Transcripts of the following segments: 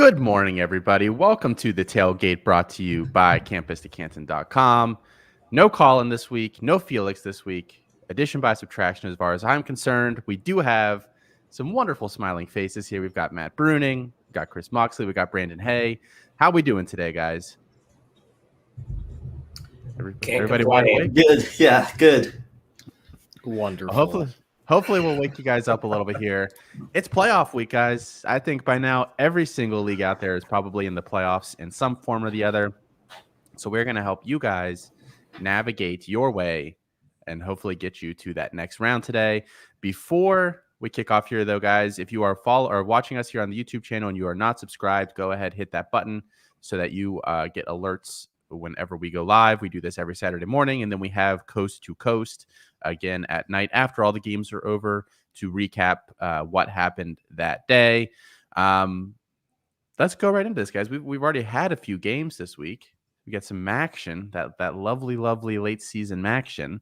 Good morning, everybody. Welcome to the Tailgate, brought to you by CampusToCanton.com. No Colin this week, no Felix this week. Addition by subtraction, as far as I'm concerned. We do have some wonderful smiling faces here. We've got Matt Bruning, we've got Chris Moxley, we've got Brandon Hay. How we doing today, guys? Everybody wide awake? Good. Yeah, good. Wonderful. Hopefully we'll wake you guys up a little bit here. It's playoff week, guys. I think by now every single league out there is probably in the playoffs in some form or the other. So we're going to help you guys navigate your way and hopefully get you to that next round today. Before we kick off here, though, guys, if you are watching us here on the YouTube channel and you are not subscribed, go ahead, hit that button so that you get alerts whenever we go live. We do this every Saturday morning, and then we have Coast to Coast again at night after all the games are over to recap what happened that day. Let's go right into this, guys. We've already had a few games this week. We got some MACtion, that lovely late season MACtion.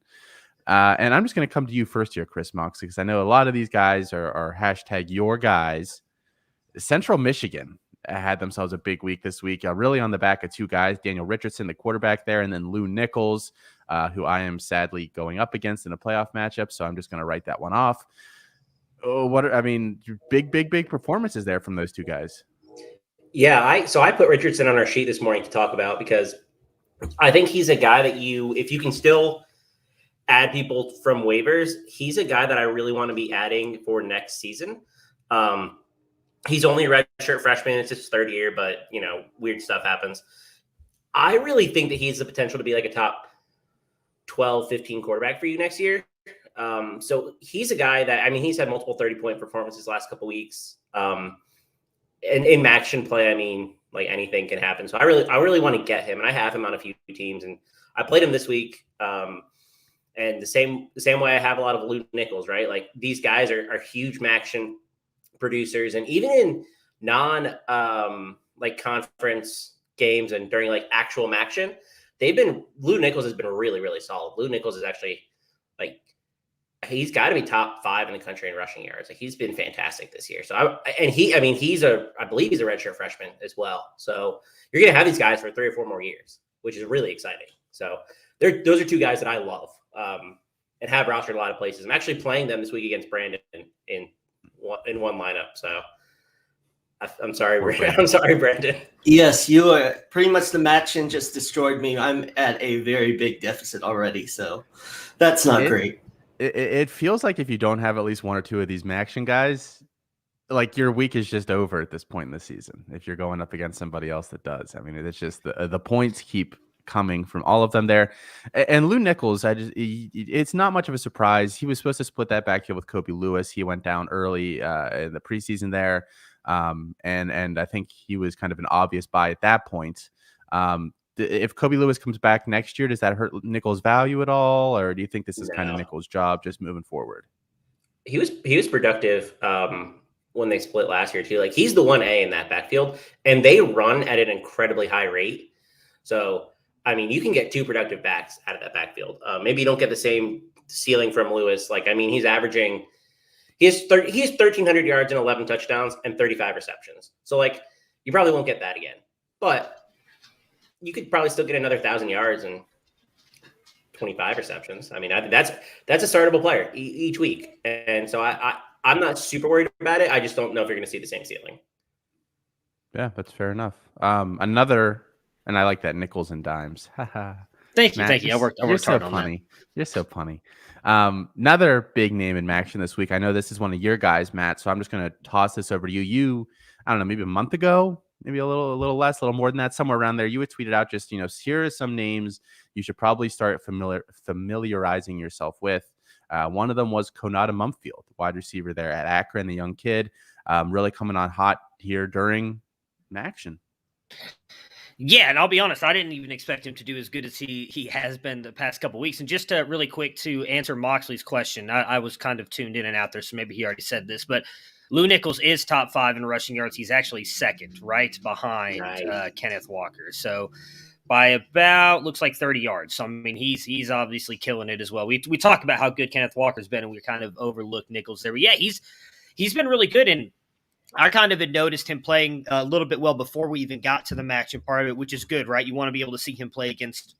And I'm just going to come to you first here, Chris Moxley, because I know a lot of these guys are hashtag your guys. Central Michigan had themselves a big week this week, really on the back of two guys, Daniel Richardson, the quarterback there, and then Lou Nichols, who I am sadly going up against in a playoff matchup. So I'm just going to write that one off. Big performances there from those two guys. Yeah, I put Richardson on our sheet this morning to talk about because I think he's a guy that if you can still add people from waivers, he's a guy that I really want to be adding for next season. He's only a redshirt freshman. It's his third year, but, weird stuff happens. I really think that he has the potential to be like a top 12, 15 quarterback for you next year. So he's a guy that, he's had multiple 30-point performances last couple weeks. And in MACtion play, like anything can happen. So I really want to get him, and I have him on a few teams, and I played him this week. And the same way I have a lot of Lou Nichols, right? Like these guys are huge MACtion producers, and even in non conference games and during like actual MACtion, Lou Nichols has been really, really solid. Lou Nichols is actually he's got to be top 5 in the country in rushing yards. Like he's been fantastic this year. So I believe he's a redshirt freshman as well. So you're going to have these guys for 3 or 4 more years, which is really exciting. So those are two guys that I love and have rostered a lot of places. I'm actually playing them this week against Brandon in one lineup. So I'm sorry, Brandon. I'm sorry, Brandon. Yes, you are pretty much the MACtion just destroyed me. I'm at a very big deficit already, so that's not great. It feels like if you don't have at least 1 or 2 of these MACtion guys, like your week is just over at this point in the season. If you're going up against somebody else that does, it's just the points keep coming from all of them there. And Lou Nichols, it's not much of a surprise. He was supposed to split that backfield with Kobe Lewis. He went down early in the preseason there. And I think he was kind of an obvious buy at that point. If Kobe Lewis comes back next year, does that hurt Nichols' value at all? Or do you think this is kind of Nichols' job just moving forward? He was productive when they split last year too. Like he's the 1A in that backfield, and they run at an incredibly high rate. So, you can get 2 productive backs out of that backfield. Maybe you don't get the same ceiling from Lewis. He's averaging, he has 1,300 yards and 11 touchdowns and 35 receptions. So you probably won't get that again, but you could probably still get another 1,000 yards and 25 receptions. That's a startable player each week. And so I'm not super worried about it. I just don't know if you're going to see the same ceiling. Yeah, that's fair enough. Another, and I like that, Nickels and dimes. Thank you. Matt, Thank you. I worked hard on that. You're so punny. Another big name in MACtion this week. I know this is one of your guys, Matt, so I'm just going to toss this over to you. I don't know, maybe a month ago, maybe a little less, a little more than that, somewhere around there. You had tweeted out just, here are some names you should probably start familiarizing yourself with. One of them was Konata Mumfield, wide receiver there at Akron, the young kid, really coming on hot here during MACtion. Yeah, and I'll be honest, I didn't even expect him to do as good as he has been the past couple of weeks. And just really quick to answer Moxley's question, I was kind of tuned in and out there, so maybe he already said this, but Lou Nichols is top 5 in rushing yards. He's actually second, right behind Kenneth Walker. So by about, looks like 30 yards. So, he's obviously killing it as well. We talked about how good Kenneth Walker's been, and we kind of overlooked Nichols there. But yeah, he's been really good. And I kind of had noticed him playing a little bit well before we even got to the MACtion part of it, which is good, right? You want to be able to see him play against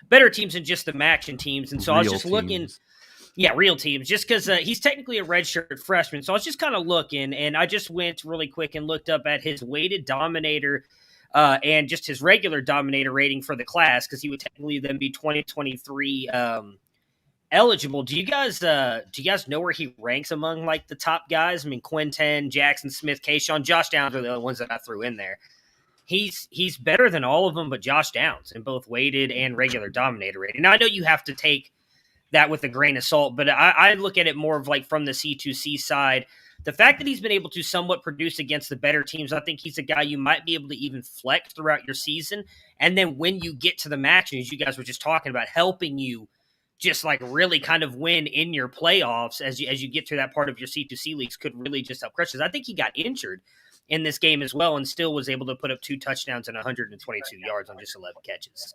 better teams than just the MACtion teams. And so I was just looking. Yeah, real teams, just because he's technically a redshirt freshman. So I was just kind of looking, and I just went really quick and looked up at his weighted dominator and just his regular dominator rating for the class, because he would technically then be 2023 eligible. Do you guys know where he ranks among like the top guys? I mean, Quinton, Jackson Smith, Kayshawn, Josh Downs are the only ones that I threw in there. He's better than all of them, but Josh Downs in both weighted and regular dominator rating. Now I know you have to take that with a grain of salt, but I look at it more of like from the C2C side. The fact that he's been able to somewhat produce against the better teams, I think he's a guy you might be able to even flex throughout your season. And then when you get to the match, as you guys were just talking about, helping you just like really kind of win in your playoffs as you get to that part of your C2C leagues could really just help crush this. I think he got injured in this game as well and still was able to put up 2 touchdowns and 122 yards on just 11 catches.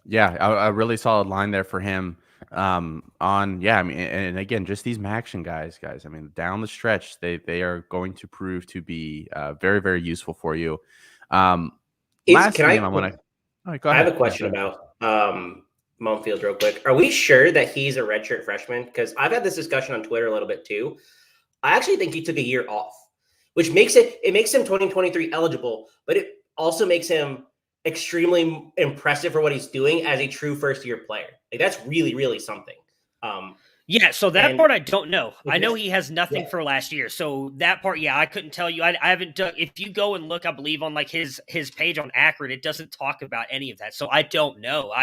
Yeah, a really solid line there for him. I mean, and again, just these MACtion guys. I mean, down the stretch, they are going to prove to be very, very useful for you. Last game, I want to. Right, go ahead. I have a question about Mumfield real quick. Are we sure that he's a redshirt freshman? Because I've had this discussion on Twitter a little bit too. I actually think he took a year off, which makes him 2023 eligible, but it also makes him extremely impressive for what he's doing as a true first-year player. Like that's really, really something. Yeah, so that part I don't know. I know he has nothing for last year. So that part, I couldn't tell you. I haven't done. If you go and look, I believe on like his page on Accurate, it doesn't talk about any of that. So I don't know.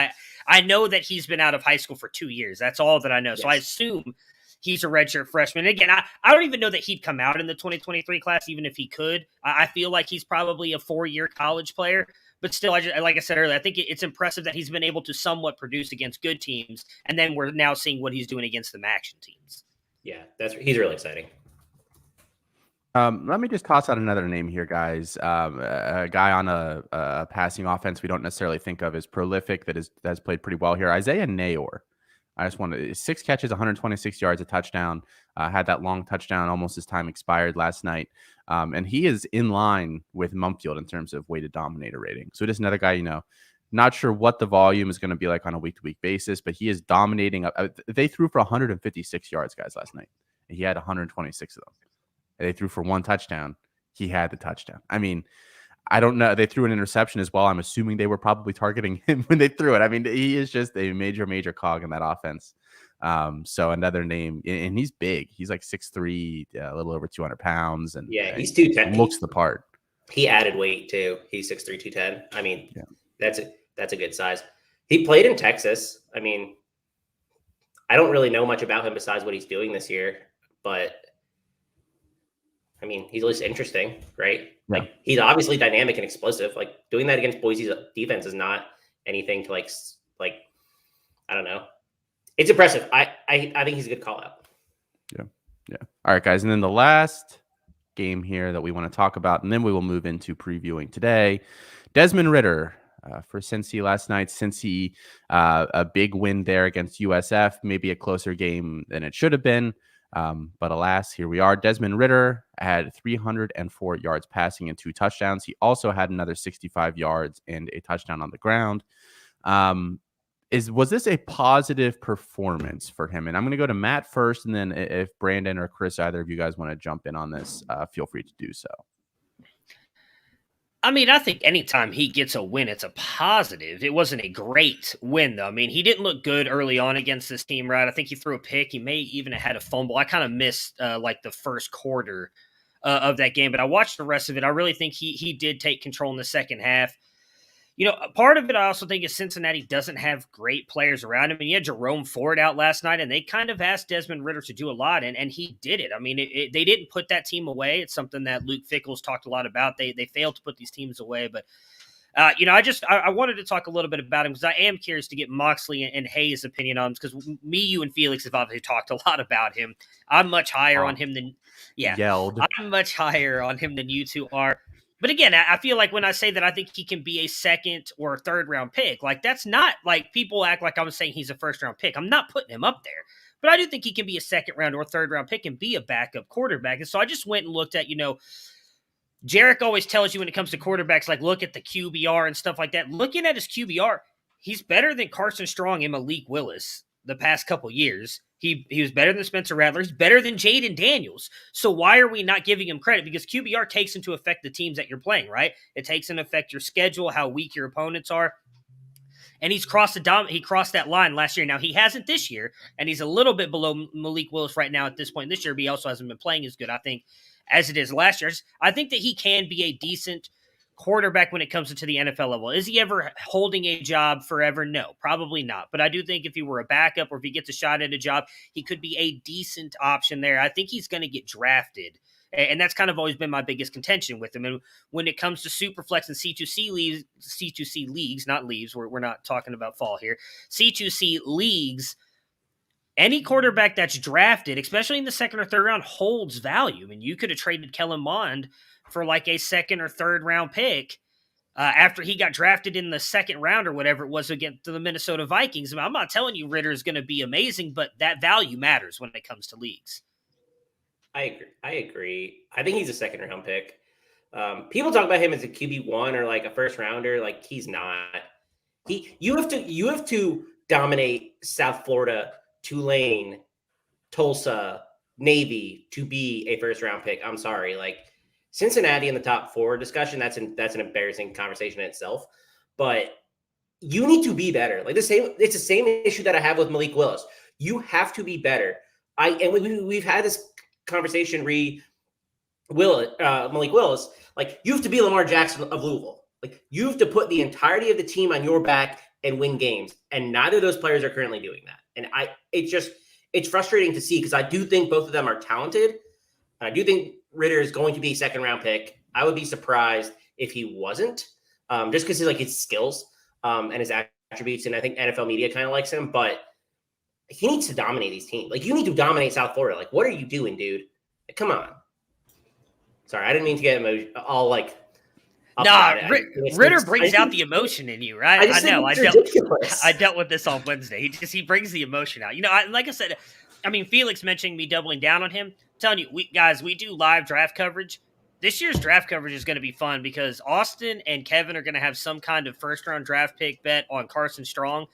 I know that he's been out of high school for 2 years. That's all that I know. Yes. So I assume he's a redshirt freshman. And again, I don't even know that he'd come out in the 2023 class, even if he could. I feel like he's probably a 4-year college player. But still, like I said earlier, I think it's impressive that he's been able to somewhat produce against good teams, and then we're now seeing what he's doing against the MACtion teams. Yeah, he's really exciting. Let me just toss out another name here, guys. A guy on a passing offense we don't necessarily think of as prolific that's played pretty well here. Isaiah Nayor. I just wanted 6 catches, 126 yards, a touchdown. Had that long touchdown almost as time expired last night. And he is in line with Mumfield in terms of weighted dominator rating. So just another guy, not sure what the volume is going to be like on a week-to-week basis, but he is dominating. They threw for 156 yards, guys, last night. He had 126 of them. They threw for 1 touchdown. He had the touchdown. I mean, I don't know. They threw an interception as well. I'm assuming they were probably targeting him when they threw it. I mean, he is just a major cog in that offense. So another name, and he's big. He's like 6'3", a little over 200 pounds. And he's 210. Looks the part. He added weight too. He's 6'3", 210. I mean, that's a good size. He played in Texas. I mean, I don't really know much about him besides what he's doing this year, but I mean, he's at least interesting, right? Yeah. Like he's obviously dynamic and explosive. Like doing that against Boise's defense is not anything to like I don't know. It's impressive. I think he's a good call out. Yeah. All right, guys, and then the last game here that we want to talk about, and then we will move into previewing today. Desmond Ridder for Cincy last night. Cincy, a big win there against USF. Maybe a closer game than it should have been. But alas, here we are. Desmond Ridder had 304 yards passing and 2 touchdowns. He also had another 65 yards and a touchdown on the ground. Was this a positive performance for him? And I'm going to go to Matt first, and then if Brandon or Chris, either of you guys want to jump in on this, feel free to do so. I mean, I think anytime he gets a win, it's a positive. It wasn't a great win, though. I mean, he didn't look good early on against this team, right? I think he threw a pick. He may even have had a fumble. I kind of missed like the first quarter of that game, but I watched the rest of it. I really think he did take control in the second half. Part of it I also think is Cincinnati doesn't have great players around him. And you had Jerome Ford out last night, and they kind of asked Desmond Ridder to do a lot, and he did it. I mean, they didn't put that team away. It's something that Luke Fickell's talked a lot about. They failed to put these teams away. But, I wanted to talk a little bit about him because I am curious to get Moxley and Hayes' opinion on him because me, you, and Felix have obviously talked a lot about him. I'm much higher on him than I'm much higher on him than you two are. But again, I feel like when I say that I think he can be a 2nd or 3rd round pick, like that's not like people act like I'm saying he's a 1st round pick. I'm not putting him up there, but I do think he can be a second round or third round pick and be a backup quarterback. And so I just went and looked at, Jarek always tells you when it comes to quarterbacks, like look at the QBR and stuff like that. Looking at his QBR, he's better than Carson Strong and Malik Willis the past couple years. He was better than Spencer Rattler. He's better than Jaden Daniels. So why are we not giving him credit? Because QBR takes into effect the teams that you're playing, right? It takes into effect your schedule, how weak your opponents are. And he crossed that line last year. Now, he hasn't this year, and he's a little bit below Malik Willis right now at this point this year, but he also hasn't been playing as good, I think, as it is last year. I think that he can be a decent quarterback when it comes into the NFL level. Is he ever holding a job forever? No, probably not. But I do think if he were a backup or if he gets a shot at a job, he could be a decent option there. I think he's going to get drafted. And that's kind of always been my biggest contention with him. And when it comes to Superflex and C2C leagues, not leaves, we're not talking about fall here, C2C leagues, any quarterback that's drafted, especially in the second or third round, holds value. I mean, you could have traded Kellen Mond for like a second or third round pick after he got drafted in the second round or whatever it was against the Minnesota Vikings. I mean, I'm not telling you Ritter is going to be amazing, but that value matters when it comes to leagues. I agree. I think he's a second round pick. People talk about him as a QB1 or like a first rounder. Like he's not. You have to dominate South Florida, Tulane, Tulsa, Navy to be a first round pick. I'm sorry. Like Cincinnati in the top 4 discussion, that's an embarrassing conversation in itself. But you need to be better. Like it's the same issue that I have with Malik Willis. You have to be better. We've had this conversation Malik Willis. Like you have to be Lamar Jackson of Louisville. Like you have to put the entirety of the team on your back and win games. And neither of those players are currently doing that. And it's frustrating to see because I do think both of them are talented. I do think Ritter is going to be a second round pick. I would be surprised if he wasn't, just because his skills and his attributes. And I think NFL media kind of likes him, but he needs to dominate these teams. Like you need to dominate South Florida. Like, what are you doing, dude? Like, come on. Sorry, I didn't mean to get all like. Ritter brings out the emotion in you, right? I know. I dealt with this on Wednesday. He brings the emotion out. Like I said, I mean, Felix mentioning me doubling down on him. I'm telling you, we do live draft coverage. This year's draft coverage is going to be fun because Austin and Kevin are going to have some kind of first-round draft pick bet on Carson Strong.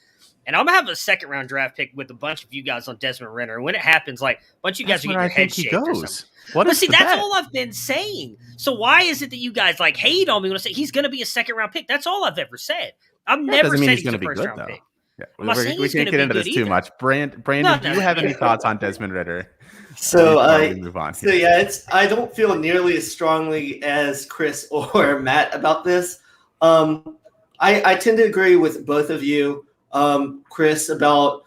And I'm going to have a second-round draft pick with a bunch of you guys on Desmond Ritter. And when it happens, like, a bunch of you guys are getting your head shaked or something. That's all I've been saying. So why is it that you guys, like, hate on me when I say he's going to be a second-round pick? That's all I've ever said. I've never said he's a first-round pick. Yeah. We can't get into this too much. Brandon, do you have any thoughts on Desmond Ritter? So move on. So yeah, I don't feel nearly as strongly as Chris or Matt about this. I tend to agree with both of you, Chris, about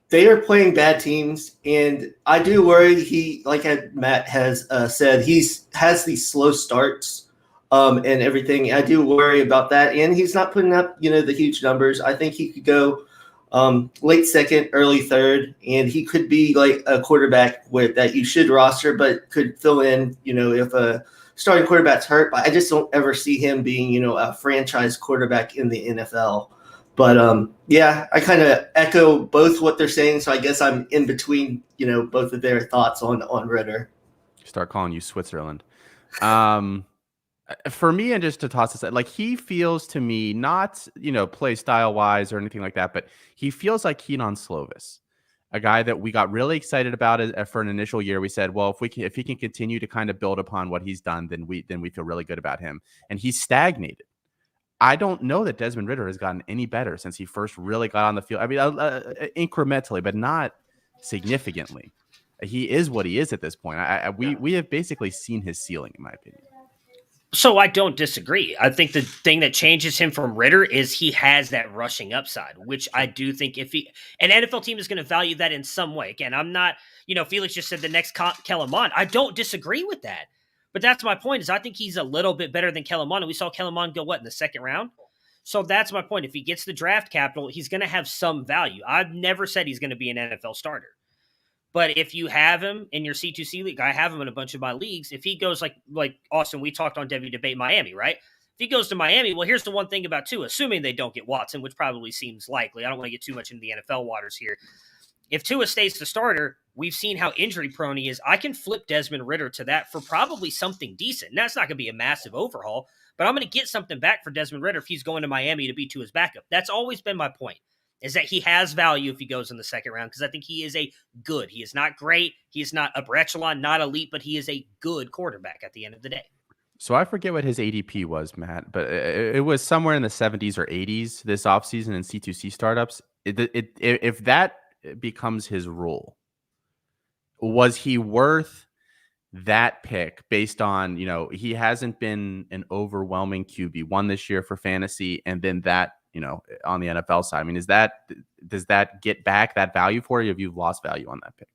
they are playing bad teams, and I do worry. He, like Matt has said, has these slow starts and everything. I do worry about that, and he's not putting up the huge numbers. I think he could go late second, early third, and he could be like a quarterback that you should roster, but could fill in, if a starting quarterback's hurt. But I just don't ever see him being, a franchise quarterback in the NFL. But yeah, I kind of echo both what they're saying, so I guess I'm in between, both of their thoughts on Ritter. Start calling you Switzerland. For me, and just to toss this, like he feels to me not, play style wise or anything like that, but he feels like Keaton Slovis, a guy that we got really excited about for an initial year. We said, well, if he can continue to kind of build upon what he's done, then we feel really good about him. And he's stagnated. I don't know that Desmond Ritter has gotten any better since he first really got on the field. I mean, incrementally, but not significantly. He is what he is at this point. We have basically seen his ceiling, in my opinion. So I don't disagree. I think the thing that changes him from Ritter is he has that rushing upside, which I do think an NFL team is going to value that in some way. Again, I'm not, Felix just said the next Kellen Mond. I don't disagree with that. But that's my point is I think he's a little bit better than Kellen Mond. And we saw Kellen Mond go, in the second round? So that's my point. If he gets the draft capital, he's going to have some value. I've never said he's going to be an NFL starter. But if you have him in your C2C league, I have him in a bunch of my leagues. If he goes like Austin, we talked on Debbie Debate Miami, right? If he goes to Miami, well, here's the one thing about Tua, assuming they don't get Watson, which probably seems likely. I don't want to get too much into the NFL waters here. if Tua stays the starter, we've seen how injury prone he is. I can flip Desmond Ridder to that for probably something decent. Now, it's not going to be a massive overhaul, but I'm going to get something back for Desmond Ridder if he's going to Miami to be Tua's backup. That's always been my point, is that he has value if he goes in the second round, because I think he is a good. He is not great. He is not upper echelon, not elite, but he is a good quarterback at the end of the day. So I forget what his ADP was, Matt, but it was somewhere in the 70s or 80s this offseason in C2C startups. If that becomes his rule, was he worth that pick based on, he hasn't been an overwhelming QB1 this year for fantasy, and then that, on the NFL side? I mean, does that get back that value for you if you've lost value on that pick?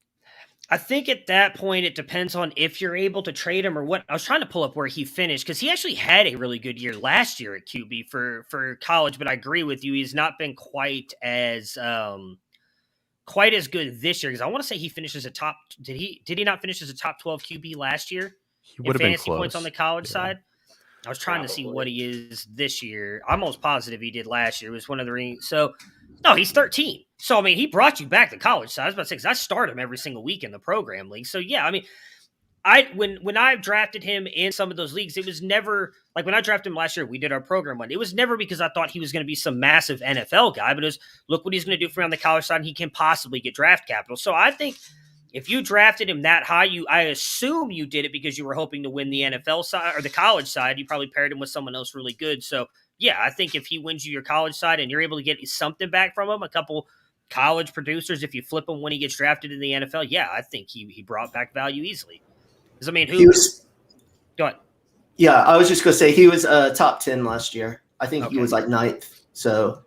I think at that point, it depends on if you're able to trade him or what. I was trying to pull up where he finished, because he actually had a really good year last year at QB for college, but I agree with you. He's not been quite as good this year, because I want to say he finishes a top. Did he not finish as a top 12 QB last year? He would have been fantasy close. Points on the college side. I was trying to see what he is this year. I'm almost positive he did last year. It was one of the rings. So, no, he's 13. So, I mean, he brought you back to college side. I was about to say, because I start him every single week in the program league. So, yeah, I mean, when I drafted him in some of those leagues, it was never like when I drafted him last year, we did our program one. It was never because I thought he was going to be some massive NFL guy, but it was, look what he's going to do for me on the college side, and he can possibly get draft capital. So I think if you drafted him that high, I assume you did it because you were hoping to win the NFL side or the college side. You probably paired him with someone else really good. So yeah, I think if he wins you your college side and you're able to get something back from him, a couple college producers, if you flip him when he gets drafted in the NFL, yeah, I think he brought back value easily. Because I mean, go ahead. Yeah, I was just going to say he was top 10 last year. I think he was like 9th. So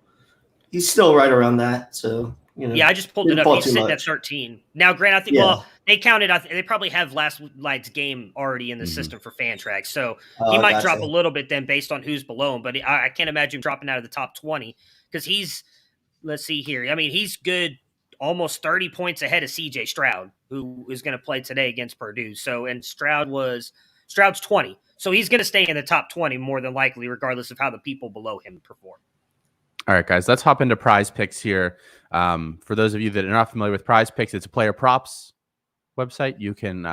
he's still right around that. So, yeah, I just pulled it up. He's sitting at 13. Now, Grant, I think, well, they counted, they probably have last night's game already in the system for Fantrax. So he might drop a little bit then based on who's below him. But I can't imagine him dropping out of the top 20 because let's see here. I mean, he's good, almost 30 points ahead of CJ Stroud, who is going to play today against Purdue. So, and Stroud's 20. So he's going to stay in the top 20 more than likely, regardless of how the people below him perform. All right, guys, let's hop into Prize Picks here. For those of you that are not familiar with Prize Picks, it's a player props website. You can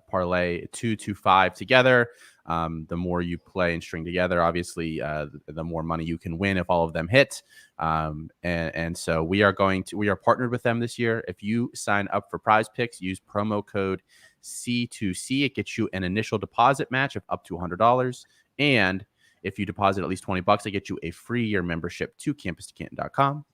parlay 2 to 5 together. The more you play and string together, obviously, the more money you can win if all of them hit. And so we are partnered with them this year. If you sign up for Prize Picks, use promo code C2C. It gets you an initial deposit match of up to $100. And if you deposit at least $20, they get you a free year membership to campus2canton.com.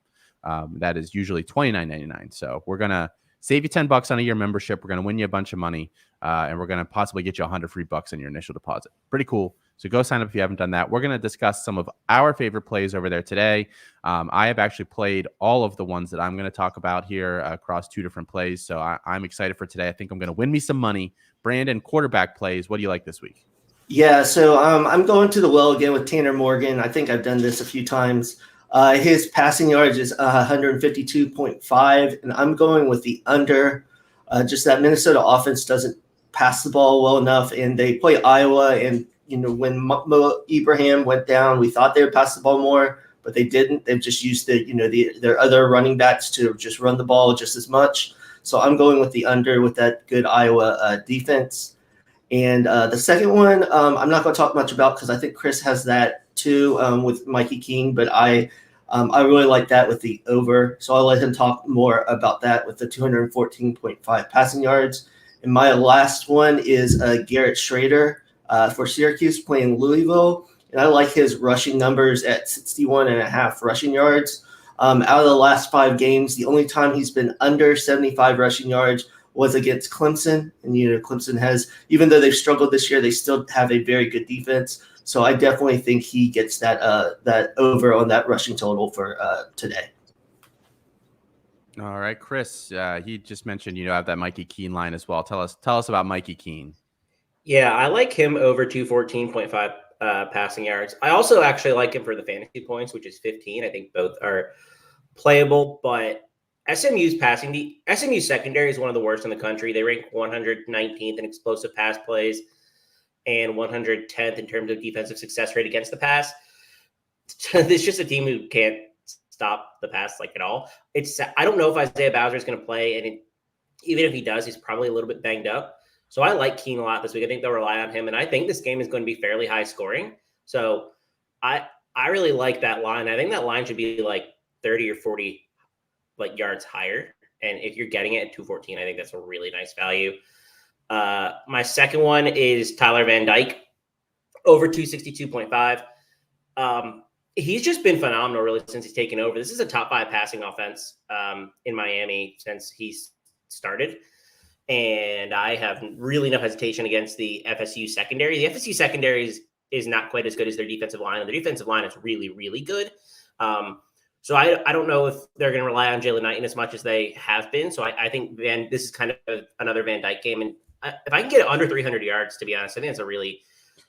That is usually $29.99. So we're going to save you $10 on a year membership. We're going to win you a bunch of money, and we're going to possibly get you $100 free bucks in your initial deposit. Pretty cool. So go sign up if you haven't done that. We're going to discuss some of our favorite plays over there today. I have actually played all of the ones that I'm going to talk about here across 2 different plays. So I'm excited for today. I think I'm going to win me some money. Brandon, quarterback plays. What do you like this week? Yeah, so I'm going to the well again with Tanner Morgan. I think I've done this a few times. His passing yards is 152.5, and I'm going with the under. Just that Minnesota offense doesn't pass the ball well enough, and they play Iowa. And when Mo Ibrahim went down, we thought they would pass the ball more, but they didn't. They've just used their other running backs to just run the ball just as much. So I'm going with the under with that good Iowa defense. And the second one, I'm not going to talk much about because I think Chris has that too with Mikey King, but I really like that with the over. So I'll let him talk more about that with the 214.5 passing yards. And my last one is Garrett Schrader for Syracuse playing Louisville. And I like his rushing numbers at 61.5 rushing yards. Out of the last 5 games, the only time he's been under 75 rushing yards was against Clemson. And, Clemson has, even though they've struggled this year, they still have a very good defense. So I definitely think he gets that over on that rushing total for today. All right, Chris, he just mentioned, I have that Mikey Keene line as well. Tell us about Mikey Keene. Yeah, I like him over 214.5 passing yards. I also actually like him for the fantasy points, which is 15. I think both are playable, but SMU's secondary is one of the worst in the country. They rank 119th in explosive pass plays and 110th in terms of defensive success rate against the pass. It's just a team who can't stop the pass like at all. I don't know if Isaiah Bowser is going to play, and even if he does, he's probably a little bit banged up. So I like Keene a lot this week. I think they'll rely on him, and I think this game is going to be fairly high scoring. So I really like that line. I think that line should be like 30 or 40 like yards higher. And if you're getting it at 214, I think that's a really nice value. My second one is Tyler Van Dyke over 262.5. He's just been phenomenal really since he's taken over. This is a top 5 passing offense in Miami since he's started. And I have really no hesitation against the FSU secondary. The FSU secondary is not quite as good as their defensive line. And their defensive line is really, really good. So I don't know if they're going to rely on Jalen Knighton as much as they have been. So I think this is kind of another Van Dyke game. And if I can get it under 300 yards, to be honest, I think that's a really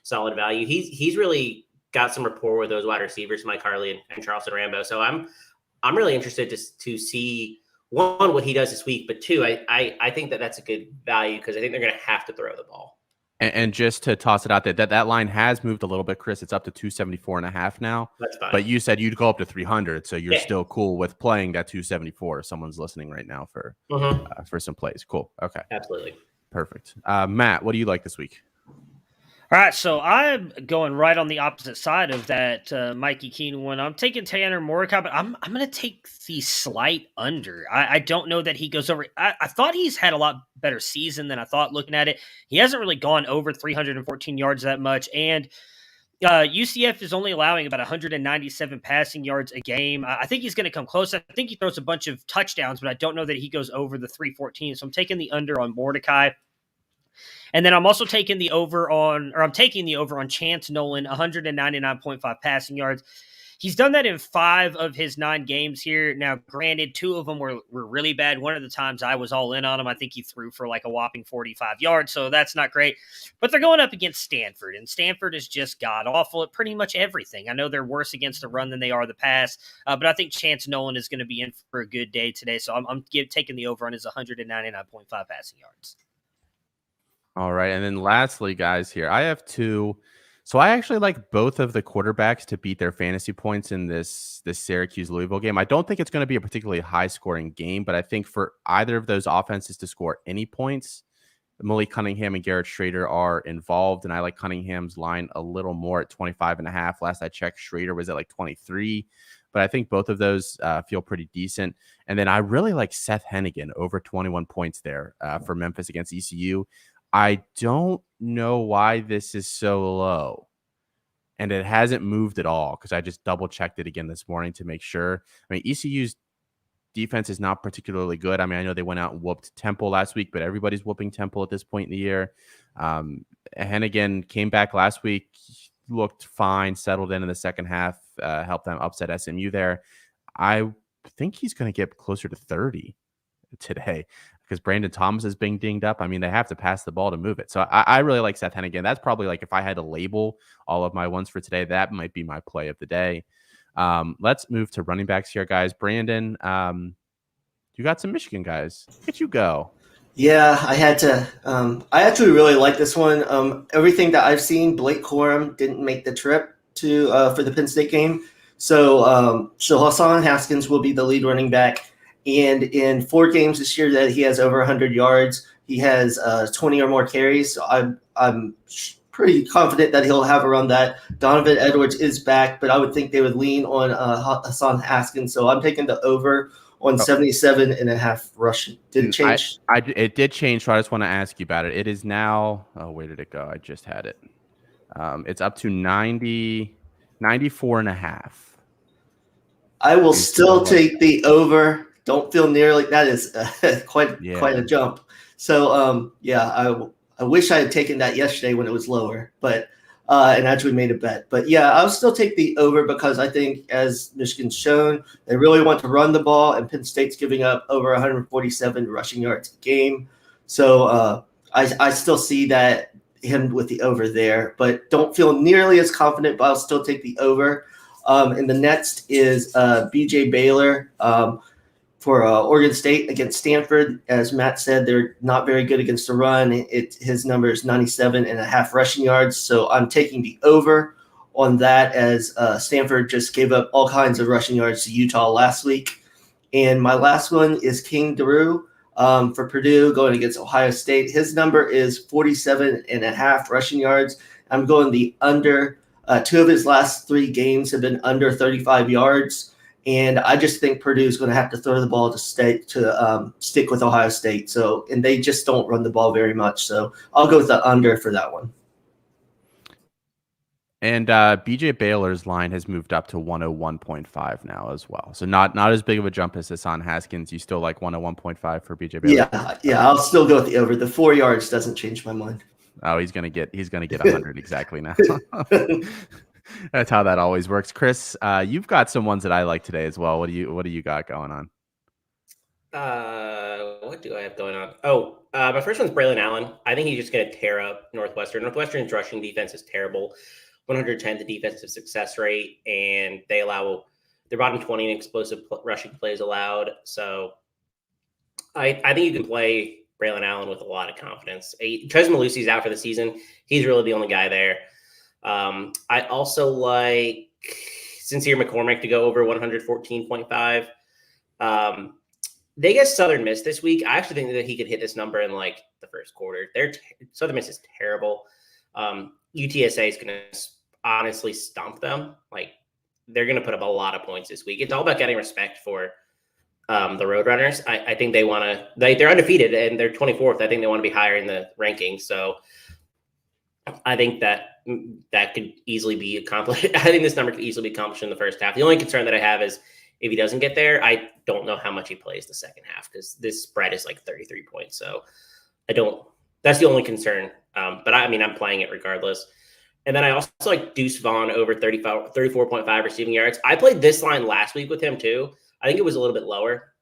solid value. He's really got some rapport with those wide receivers, Mike Harley and Charleston Rambo. So I'm really interested to see, one, what he does this week, but two, I think that's a good value because I think they're going to have to throw the ball. And just to toss it out there, that line has moved a little bit, Chris. It's up to 274.5 now. That's fine. But you said you'd go up to 300, so you're still cool with playing that 274 if someone's listening right now for some plays. Cool. Okay. Absolutely. Perfect. Matt, what do you like this week? All right, so I'm going right on the opposite side of that Mikey Keene one. I'm taking Tanner Mordecai, but I'm going to take the slight under. I don't know that he goes over. I thought he's had a lot better season than I thought looking at it. He hasn't really gone over 314 yards that much, and UCF is only allowing about 197 passing yards a game. I think he's going to come close. I think he throws a bunch of touchdowns, but I don't know that he goes over the 314, so I'm taking the under on Mordecai. And then I'm also taking the over on Chance Nolan, 199.5 passing yards. He's done that in 5 of his 9 games here. Now, granted, 2 of them were really bad. One of the times I was all in on him, I think he threw for like a whopping 45 yards, so that's not great. But they're going up against Stanford, and Stanford is just god-awful at pretty much everything. I know they're worse against the run than they are the pass, but I think Chance Nolan is going to be in for a good day today, so I'm taking the over on his 199.5 passing yards. All right. And then lastly, guys, here, I have 2. So I actually like both of the quarterbacks to beat their fantasy points in this Syracuse-Louisville game. I don't think it's going to be a particularly high-scoring game, but I think for either of those offenses to score any points, Malik Cunningham and Garrett Schrader are involved, and I like Cunningham's line a little more at 25.5. Last I checked, Schrader was at like 23. But I think both of those feel pretty decent. And then I really like Seth Hennigan over 21 points there for Memphis against ECU. I don't know why this is so low, and it hasn't moved at all because I just double checked it again this morning to make sure. I mean, ECU's defense is not particularly good. I mean, I know they went out and whooped Temple last week, but everybody's whooping Temple at this point in the year. Hennigan came back last week, looked fine, settled in the second half, helped them upset SMU there. I think he's going to get closer to 30 today, because Brandon Thomas is being dinged up. I mean, they have to pass the ball to move it. So I really like Seth Hennigan. That's probably like, if I had to label all of my ones for today, that might be my play of the day. Let's move to running backs here, guys. Brandon, you got some Michigan guys. Look at you go. Yeah, I had to. I actually really like this one. Everything that I've seen, Blake Corum didn't make the trip to for the Penn State game. So Hassan Haskins will be the lead running back. And in 4 games this year that he has over 100 yards, he has 20 or more carries. So I'm pretty confident that he'll have around that. Donovan Edwards is back, but I would think they would lean on Hassan Haskins. So I'm taking the over on 77.5 rushing. Did it change? It did change, so I just want to ask you about it. It is now – where did it go? I just had it. It's up to 94.5. I will still take the over. Don't feel nearly – that is quite a jump. So, I wish I had taken that yesterday when it was lower, but and actually made a bet. But, yeah, I'll still take the over because I think, as Michigan's shown, they really want to run the ball, and Penn State's giving up over 147 rushing yards a game. So I still see that him with the over there, but don't feel nearly as confident, but I'll still take the over. And the next is BJ Baylor for Oregon State against Stanford. As Matt said, they're not very good against the run. His number is 97.5 rushing yards. So I'm taking the over on that as Stanford just gave up all kinds of rushing yards to Utah last week. And my last one is King Daru for Purdue going against Ohio State. His number is 47.5 rushing yards. I'm going the under. 2 of his last 3 games have been under 35 yards. And I just think Purdue is going to have to throw the ball to stick with Ohio State. And they just don't run the ball very much. So I'll go with the under for that one. And BJ Baylor's line has moved up to 101.5 now as well. So not as big of a jump as Hassan Haskins. You still like 101.5 for BJ Baylor? Yeah, I'll still go with the over. The 4 yards doesn't change my mind. Oh, he's gonna get 100 exactly now. That's how that always works. Chris, you've got some ones that I like today as well. What do you got going on? What do I have going on? Oh, my first one's Braylon Allen. I think he's just going to tear up Northwestern. Northwestern's rushing defense is terrible. 110th defensive success rate, and they're bottom 20 in explosive rushing plays allowed. So I think you can play Braylon Allen with a lot of confidence. Trez Malusi's out for the season. He's really the only guy there. I also like Sincere McCormick to go over 114.5. They get Southern Miss this week. I actually think that he could hit this number in like the first quarter. Southern Miss is terrible. UTSA is going to honestly stomp them. Like, they're going to put up a lot of points this week. It's all about getting respect for the Roadrunners. I think they want to. They're undefeated and they're 24th. I think they want to be higher in the rankings. So I think that could easily be accomplished. I think this number could easily be accomplished in the first half. The only concern that I have is if he doesn't get there, I don't know how much he plays the second half because this spread is like 33 points. So that's the only concern. But I'm playing it regardless. And then I also like Deuce Vaughn over 34.5 receiving yards. I played this line last week with him too. I think it was a little bit lower.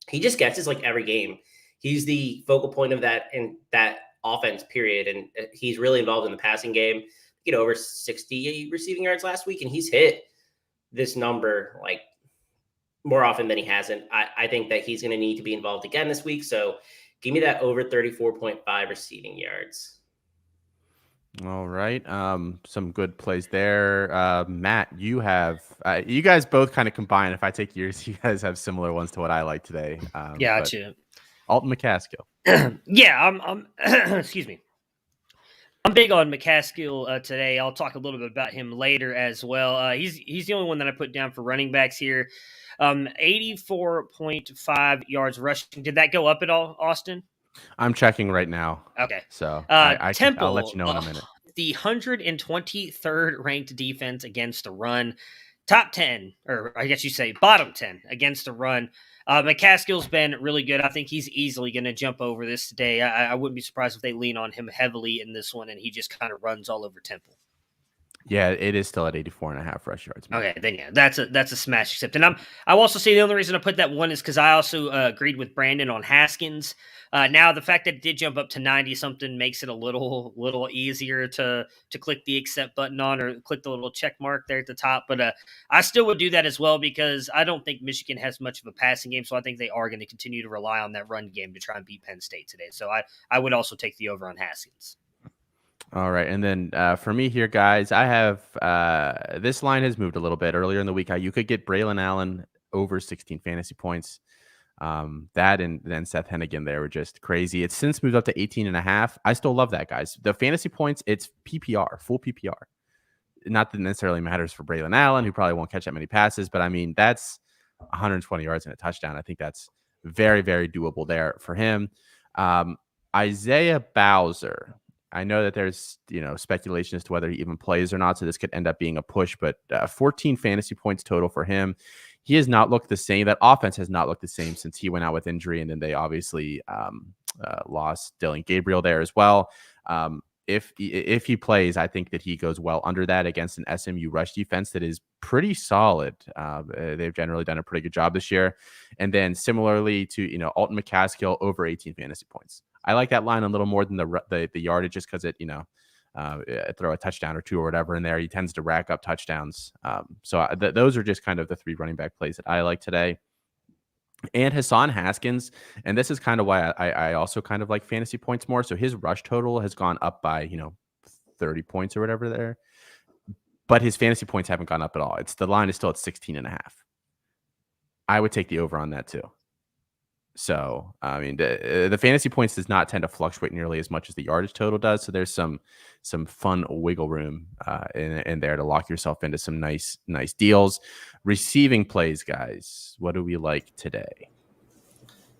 He just gets this like every game. He's the focal point of that offense, period. And he's really involved in the passing game. Get over 60 receiving yards last week, and he's hit this number like more often than he hasn't. I think that he's going to need to be involved again this week. So give me that over 34.5 receiving yards. All right. Some good plays there. Matt, you guys both kind of combine. If I take yours, you guys have similar ones to what I like today. Gotcha. Alton McCaskill. Yeah, I'm excuse me. I'm big on McCaskill today. I'll talk a little bit about him later as well. He's the only one that I put down for running backs here. 84.5 yards rushing. Did that go up at all, Austin? I'm checking right now. Okay. So Temple, I'll let you know in a minute. The 123rd ranked defense against the run. Top 10, or I guess you say bottom 10 against the run. McCaskill's been really good. I think he's easily going to jump over this today. I wouldn't be surprised if they lean on him heavily in this one and he just kind of runs all over Temple. Yeah, it is still at 84.5 rush yards. Man. Okay, then yeah, that's a smash accept. And I also say the only reason I put that one is because I also agreed with Brandon on Haskins. Now the fact that it did jump up to 90 something makes it a little easier to click the accept button on or click the little check mark there at the top. But I still would do that as well because I don't think Michigan has much of a passing game, so I think they are going to continue to rely on that run game to try and beat Penn State today. So I would also take the over on Haskins. All right. And then for me here, guys, I have this line has moved a little bit. Earlier in the week, you could get Braylon Allen over 16 fantasy points. That and then Seth Hennigan there were just crazy. It's since moved up to 18.5. I still love that, guys. The fantasy points, it's PPR, full PPR. Not that necessarily matters for Braylon Allen, who probably won't catch that many passes, but I mean, that's 120 yards and a touchdown. I think that's very, very doable there for him. Isaiah Bowser. I know that there's, speculation as to whether he even plays or not, so this could end up being a push, but 14 fantasy points total for him. He has not looked the same. That offense has not looked the same since he went out with injury, and then they obviously lost Dylan Gabriel there as well. If he plays, I think that he goes well under that against an SMU rush defense that is pretty solid. They've generally done a pretty good job this year. And then similarly to, Alton McCaskill over 18 fantasy points. I like that line a little more than the yardage just because it, throw a touchdown or two or whatever in there. He tends to rack up touchdowns. So those are just kind of the three running back plays that I like today. And Hassan Haskins, and this is kind of why I also kind of like fantasy points more. So his rush total has gone up by, 30 points or whatever there. but his fantasy points haven't gone up at all. The line is still at 16.5. I would take the over on that too. So, I mean, the fantasy points does not tend to fluctuate nearly as much as the yardage total does. So there's some fun wiggle room in there to lock yourself into some nice deals. Receiving plays, guys. What do we like today?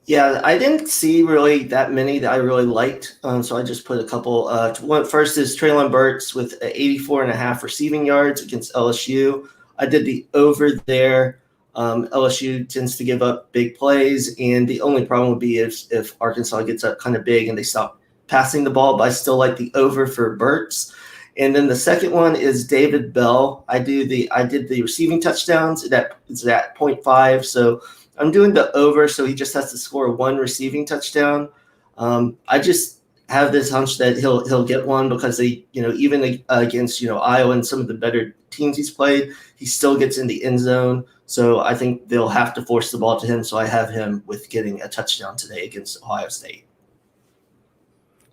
Yeah, I didn't see really that many that I really liked. So I just put a couple. One first is Traylon Burks with 84.5 receiving yards against LSU. I did the over there. LSU tends to give up big plays, and the only problem would be if Arkansas gets up kind of big and they stop passing the ball, but I still like the over for Burks. And then the second one is David Bell. I did the receiving touchdowns. It's at 0.5, so I'm doing the over, so he just has to score one receiving touchdown. I just have this hunch that he'll get one because they, even against Iowa and some of the better teams he's played, he still gets in the end zone. So I think they'll have to force the ball to him. So I have him with getting a touchdown today against Ohio State.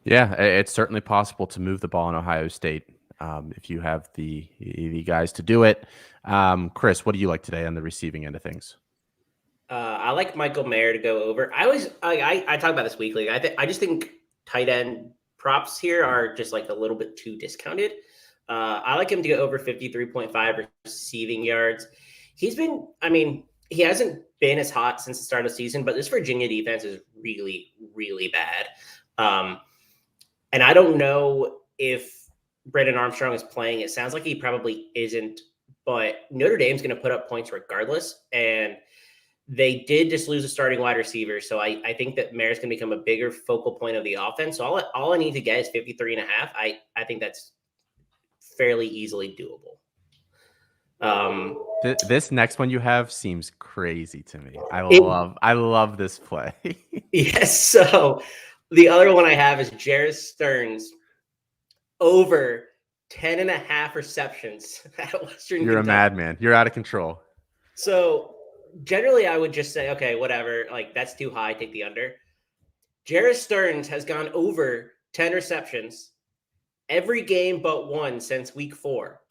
Yeah, it's certainly possible to move the ball in Ohio State if you have the guys to do it. Chris, what do you like today on the receiving end of things? I like Michael Mayer to go over. I talk about this weekly. I just think tight end props here are just like a little bit too discounted. I like him to go over 53.5 receiving yards. He hasn't been as hot since the start of the season, but this Virginia defense is really, really bad. And I don't know if Brennan Armstrong is playing. It sounds like he probably isn't, but Notre Dame's going to put up points regardless. And they did just lose a starting wide receiver. So I think that Mayer's going to become a bigger focal point of the offense. So all I need to get is 53.5. I think that's fairly easily doable. This next one you have seems crazy to me. I love this play. Yes. So the other one I have is Jarrett Stearns over 10.5 receptions at Western You're Kentucky. a madman. You're out of control. So generally I would just say, okay, whatever. Like that's too high. Take the under. Jarrett Stearns has gone over 10 receptions every game but one since week 4.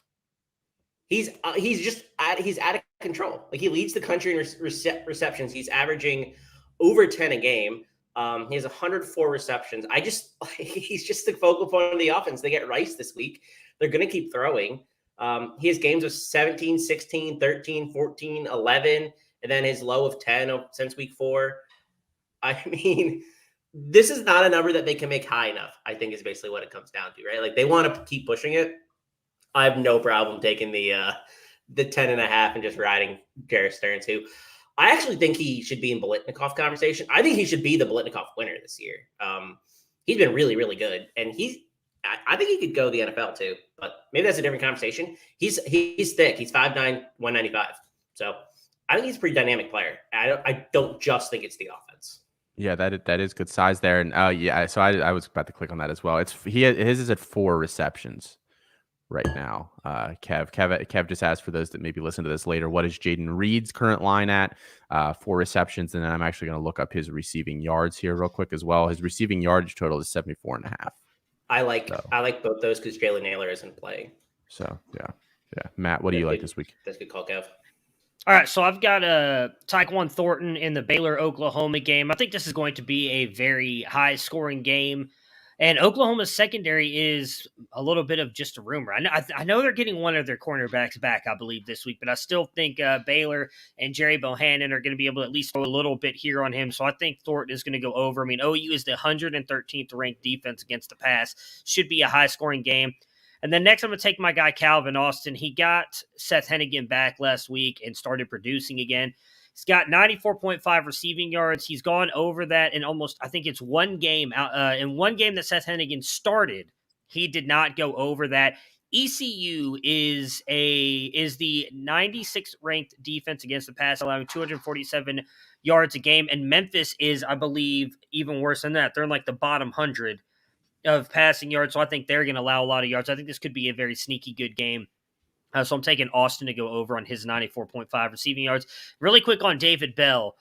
He's out of control. Like he leads the country in receptions. He's averaging over 10 a game. He has 104 receptions. He's just the focal point of the offense. They get Rice this week. They're going to keep throwing. He has games of 17, 16, 13, 14, 11, and then his low of 10 since week 4. I mean, this is not a number that they can make high enough, I think is basically what it comes down to, right? Like they want to keep pushing it. I have no problem taking the 10.5 and just riding Jarrett Stearns, who I actually think he should be in Biletnikoff conversation. I think he should be the Biletnikoff winner this year. He's been really, really good. And I think he could go the NFL too, but maybe that's a different conversation. He's thick. He's 5'9", 195. So I think he's a pretty dynamic player. I don't just think it's the offense. Yeah, that is good size there. And so I was about to click on that as well. His is at 4 receptions right now. Kev just asked for those that maybe listen to this later, what is Jaden Reed's current line at? 4 receptions, and then I'm actually going to look up his receiving yards here real quick as well. His receiving yardage total is 74.5. I like both those because Jalen Naylor isn't playing. So yeah. Matt, what do you like this week? That's a good call, Kev. All right, so I've got Tyquan Thornton in the Baylor-Oklahoma game. I think this is going to be a very high-scoring game. And Oklahoma's secondary is a little bit of just a rumor. I know they're getting one of their cornerbacks back, I believe, this week, but I still think Baylor and Jerry Bohannon are going to be able to at least throw a little bit here on him. So I think Thornton is going to go over. I mean, OU is the 113th ranked defense against the pass. Should be a high-scoring game. And then next, I'm going to take my guy Calvin Austin. He got Seth Hennigan back last week and started producing again. He's got 94.5 receiving yards. He's gone over that in almost, I think it's one game. In one game that Seth Hennigan started, he did not go over that. ECU is the 96th ranked defense against the pass, allowing 247 yards a game. And Memphis is, I believe, even worse than that. They're in like the bottom 100 of passing yards. So I think they're going to allow a lot of yards. I think this could be a very sneaky good game. So I'm taking Austin to go over on his 94.5 receiving yards. Really quick on David Bell.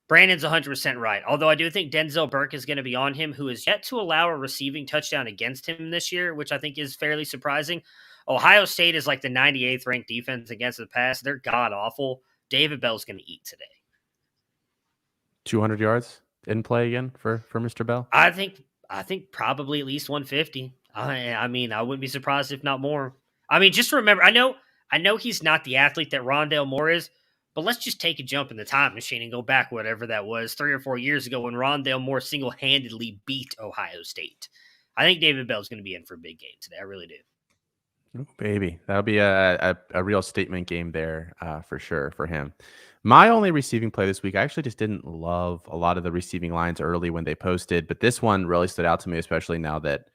Brandon's 100% right. Although I do think Denzel Burke is going to be on him, who is yet to allow a receiving touchdown against him this year, which I think is fairly surprising. Ohio State is like the 98th ranked defense against the pass. They're god awful. David Bell's going to eat today. 200 yards in play again for Mr. Bell. I think probably at least 150. I mean, I wouldn't be surprised if not more. I mean, just remember, I know he's not the athlete that Rondale Moore is, but let's just take a jump in the time machine and go back whatever that was 3 or 4 years ago when Rondale Moore single-handedly beat Ohio State. I think David Bell's going to be in for a big game today. I really do. Ooh, baby, that'll be a real statement game there for sure for him. My only receiving play this week, I actually just didn't love a lot of the receiving lines early when they posted, but this one really stood out to me, especially now that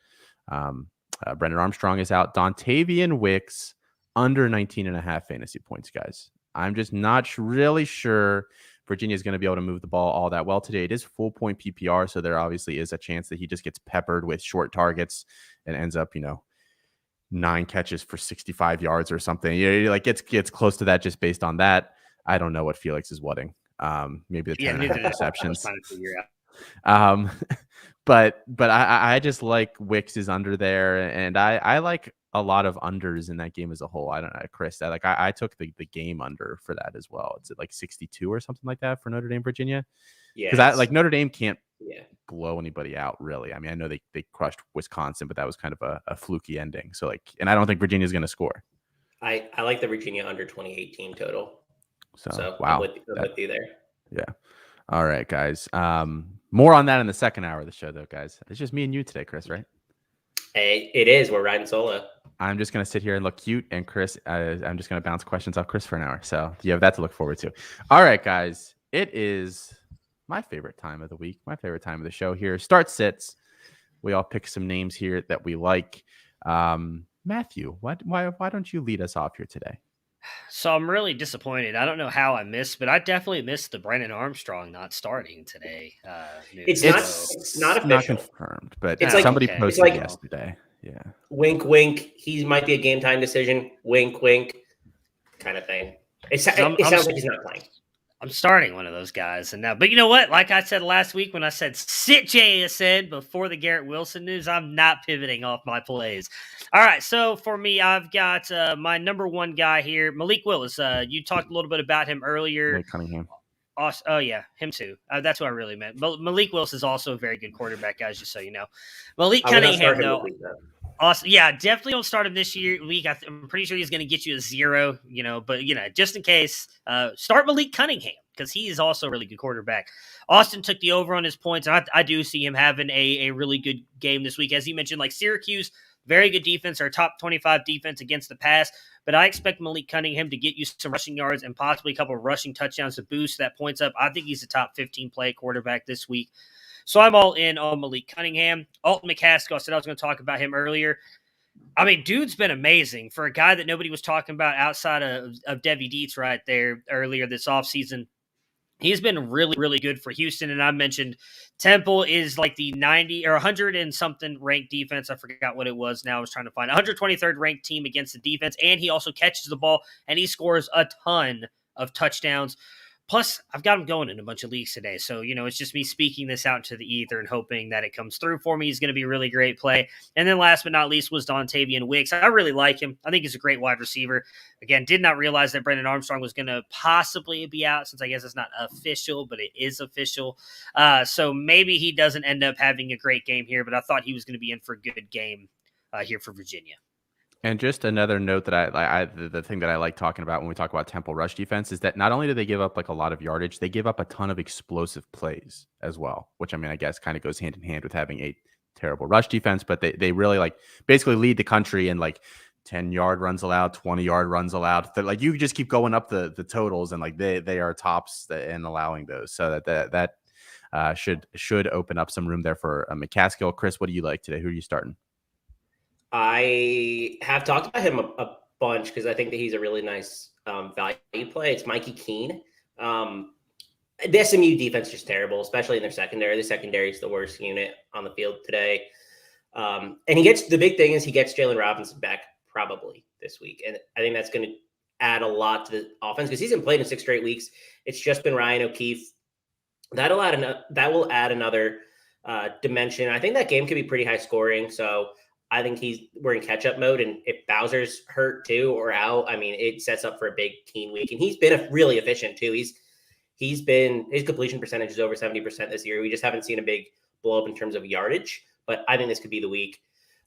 Brendan Armstrong is out. Dontavian Wicks under 19.5 fantasy points, guys. I'm just not really sure Virginia is going to be able to move the ball all that well today. It is full point PPR, so there obviously is a chance that he just gets peppered with short targets and ends up, 9 catches for 65 yards or something. Like gets close to that just based on that. I don't know what Felix is whatting. Maybe the 10.5 receptions. But I just like Wicks is under there, and I like a lot of unders in that game as a whole. I don't know, Chris. I took the game under for that as well. It's at like 62 or something like that for Notre Dame, Virginia. Yeah, because Notre Dame can't blow anybody out really. I mean, I know they crushed Wisconsin, but that was kind of a fluky ending. So and I don't think Virginia's going to score. I like the Virginia under 2018 total. So wow, I'm with you there. Yeah. All right, guys. More on that in the second hour of the show, though, guys. It's just me and you today, Chris, right? Hey, it is. We're riding solo. I'm just going to sit here and look cute, and Chris, I'm just going to bounce questions off Chris for an hour. So you have that to look forward to. All right, guys. It is my favorite time of the week, my favorite time of the show here. Start sits. We all pick some names here that we like. Matthew, why don't you lead us off here today? So I'm really disappointed. I don't know how I missed, but I definitely missed the Brennan Armstrong not starting today. It's not official. Not confirmed, but it's like, somebody posted yesterday. Yeah. Wink, wink. He might be a game time decision. Wink, wink, kind of thing. It sounds like he's not playing. I'm starting one of those guys, but you know what? Like I said last week when I said sit JSN before the Garrett Wilson news, I'm not pivoting off my plays. All right, so for me, I've got my number one guy here, Malik Willis. You talked a little bit about him earlier. Malik Cunningham. Oh yeah, him too. That's what I really meant. Malik Willis is also a very good quarterback, guys. Just so you know, Malik Cunningham though. Awesome. Yeah, definitely don't start him this week. I'm pretty sure he's going to get you a 0, but just in case, start Malik Cunningham because he is also a really good quarterback. Austin took the over on his points, and I do see him having a really good game this week. As he mentioned, like Syracuse, very good defense, our top 25 defense against the pass, but I expect Malik Cunningham to get you some rushing yards and possibly a couple of rushing touchdowns to boost that points up. I think he's a top 15 play quarterback this week. So I'm all in on Malik Cunningham. Alton McCaskill, I said I was going to talk about him earlier. I mean, dude's been amazing for a guy that nobody was talking about outside of Debbie Dietz right there earlier this offseason. He's been really, really good for Houston. And I mentioned Temple is like the 90 or 100 and something ranked defense. I forgot what it was now. I was trying to find 123rd ranked team against the defense. And he also catches the ball and he scores a ton of touchdowns. Plus, I've got him going in a bunch of leagues today. So, it's just me speaking this out into the ether and hoping that it comes through for me. He's going to be a really great play. And then last but not least was Dontavian Wicks. I really like him. I think he's a great wide receiver. Again, did not realize that Brendan Armstrong was going to possibly be out since I guess it's not official, but it is official. So maybe he doesn't end up having a great game here, but I thought he was going to be in for a good game here for Virginia. And just another note that the thing that I like talking about when we talk about Temple rush defense is that not only do they give up like a lot of yardage, they give up a ton of explosive plays as well, which I guess kind of goes hand in hand with having a terrible rush defense, but they really basically lead the country in 10-yard runs allowed, 20-yard runs allowed. Like you just keep going up the totals and they are tops in allowing those. So that should open up some room there for McCaskill. Chris, what do you like today? Who are you starting? I have talked about him a bunch because I think that he's a really nice value play. It's Mikey Keene. The SMU defense is just terrible, especially in their secondary. The secondary is the worst unit on the field today. And the big thing is he gets Jalen Robinson back probably this week. And I think that's going to add a lot to the offense because he's been playing in 6 straight weeks. It's just been Ryan O'Keefe. That will add another dimension. I think that game could be pretty high scoring. So I think we're in catch-up mode, and if Bowser's hurt too or out, I mean, it sets up for a big Keen week. And he's been really efficient too. His completion percentage is over 70% this year. We just haven't seen a big blow up in terms of yardage, but I think this could be the week.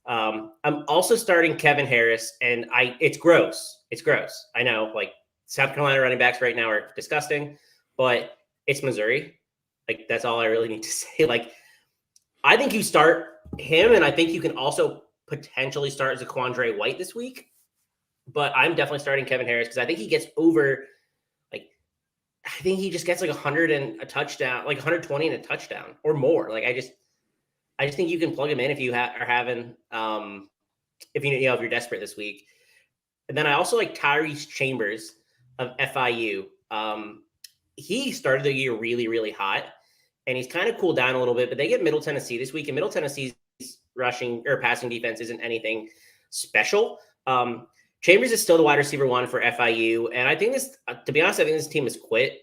I'm also starting Kevin Harris, and it's gross. It's gross. I know, like, South Carolina running backs right now are disgusting, but it's Missouri. Like, that's all I really need to say. Like, I think you start him, and I think you can also potentially start Zaquandre White this week. But I'm definitely starting Kevin Harris because I think he gets over, like, I think he just gets like 100 and a touchdown, like 120 and a touchdown or more. Like, I just think you can plug him in if you are having, if you're desperate this week. And then I also like Tyrese Chambers of FIU. He started the year really, really hot, and he's kind of cooled down a little bit. But they get Middle Tennessee this week, and Middle Tennessee's rushing or passing defense isn't anything special. Chambers is still the wide receiver 1 for FIU, and I think this, to be honest, I think this team has quit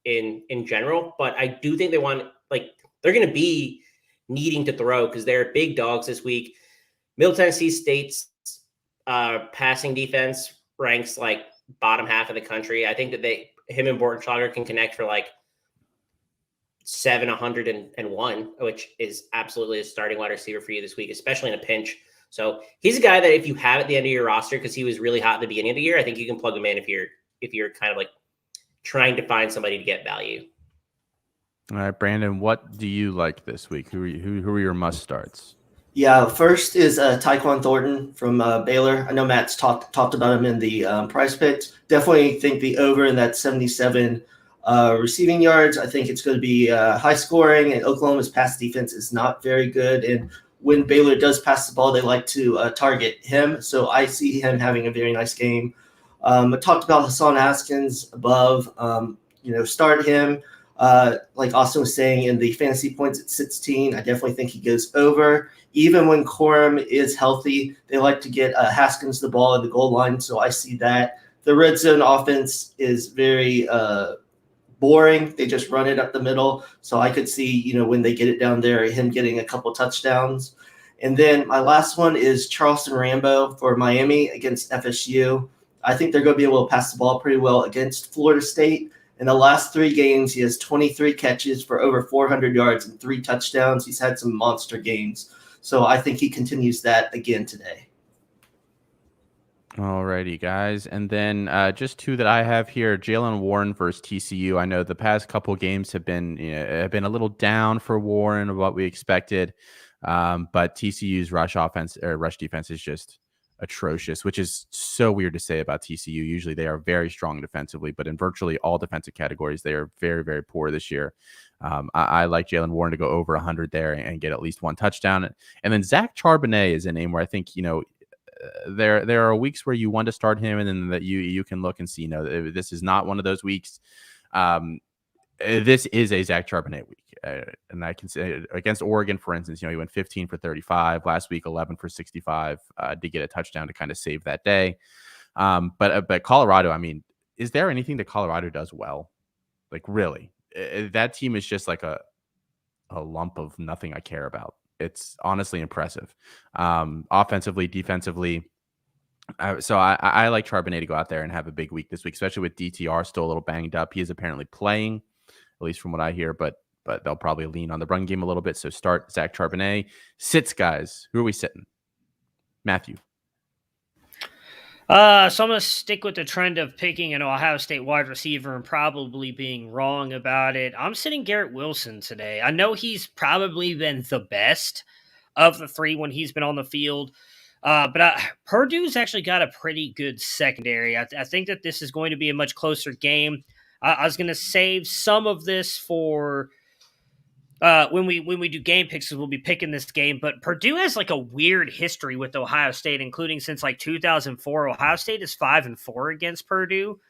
in general. But I do think they're going to be needing to throw because they're big dogs this week. Middle Tennessee State's passing defense ranks like bottom half of the country. I think that him and Bortenschlager can connect for like 701, which is absolutely a starting wide receiver for you this week, especially in a pinch. So he's a guy that if you have at the end of your roster, because he was really hot at the beginning of the year, I think you can plug him in if you're kind of like trying to find somebody to get value. All right, Brandon, what do you like this week? Who are your must starts? Yeah, first is Tyquan Thornton from Baylor. I know Matt's talked about him in the price picks. Definitely think the over in that 77 receiving yards. I think it's going to be high scoring, and Oklahoma's pass defense is not very good. And when Baylor does pass the ball, they like to target him. So I see him having a very nice game. I talked about Hassan Haskins above. Start him. Like Austin was saying, in the fantasy points at 16, I definitely think he goes over. Even when Corum is healthy, they like to get Haskins the ball at the goal line, so I see that. The red zone offense is very boring. They just run it up the middle, so I could see, when they get it down there, him getting a couple touchdowns. And then my last one is Charleston Rambo for Miami against FSU. I think they're going to be able to pass the ball pretty well against Florida State. In the last 3 games, he has 23 catches for over 400 yards and 3 touchdowns. He's had some monster games. So I think he continues that again today. All righty, guys. And then just 2 that I have here, Jalen Warren versus TCU. I know the past couple games have been a little down for Warren of what we expected. But TCU's rush defense is just atrocious, which is so weird to say about TCU. Usually they are very strong defensively, but in virtually all defensive categories, they are very, very poor this year. I like Jalen Warren to go over 100 there and get at least 1 touchdown. And then Zach Charbonnet is a name where I think, there are weeks where you want to start him, and then that you can look and see, this is not one of those weeks. This is a Zach Charbonnet week. And I can say against Oregon, for instance, he went 15 for 35 last week, 11 for 65 to get a touchdown to kind of save that day. But Colorado, I mean, is there anything that Colorado does well? Like, really, that team is just like a lump of nothing I care about. It's honestly impressive. Offensively, defensively. So I like Charbonnet to go out there and have a big week this week, especially with DTR still a little banged up. He is apparently playing, at least from what I hear, but they'll probably lean on the run game a little bit. So start Zach Charbonnet. Sits, guys. Who are we sitting? Matthew. So I'm going to stick with the trend of picking an Ohio State wide receiver and probably being wrong about it. I'm sitting Garrett Wilson today. I know he's probably been the best of the 3 when he's been on the field. But Purdue's actually got a pretty good secondary. I think that this is going to be a much closer game. I was going to save some of this for when we do game picks, we'll be picking this game. But Purdue has like a weird history with Ohio State, including since like 2004. Ohio State is 5-4 against Purdue.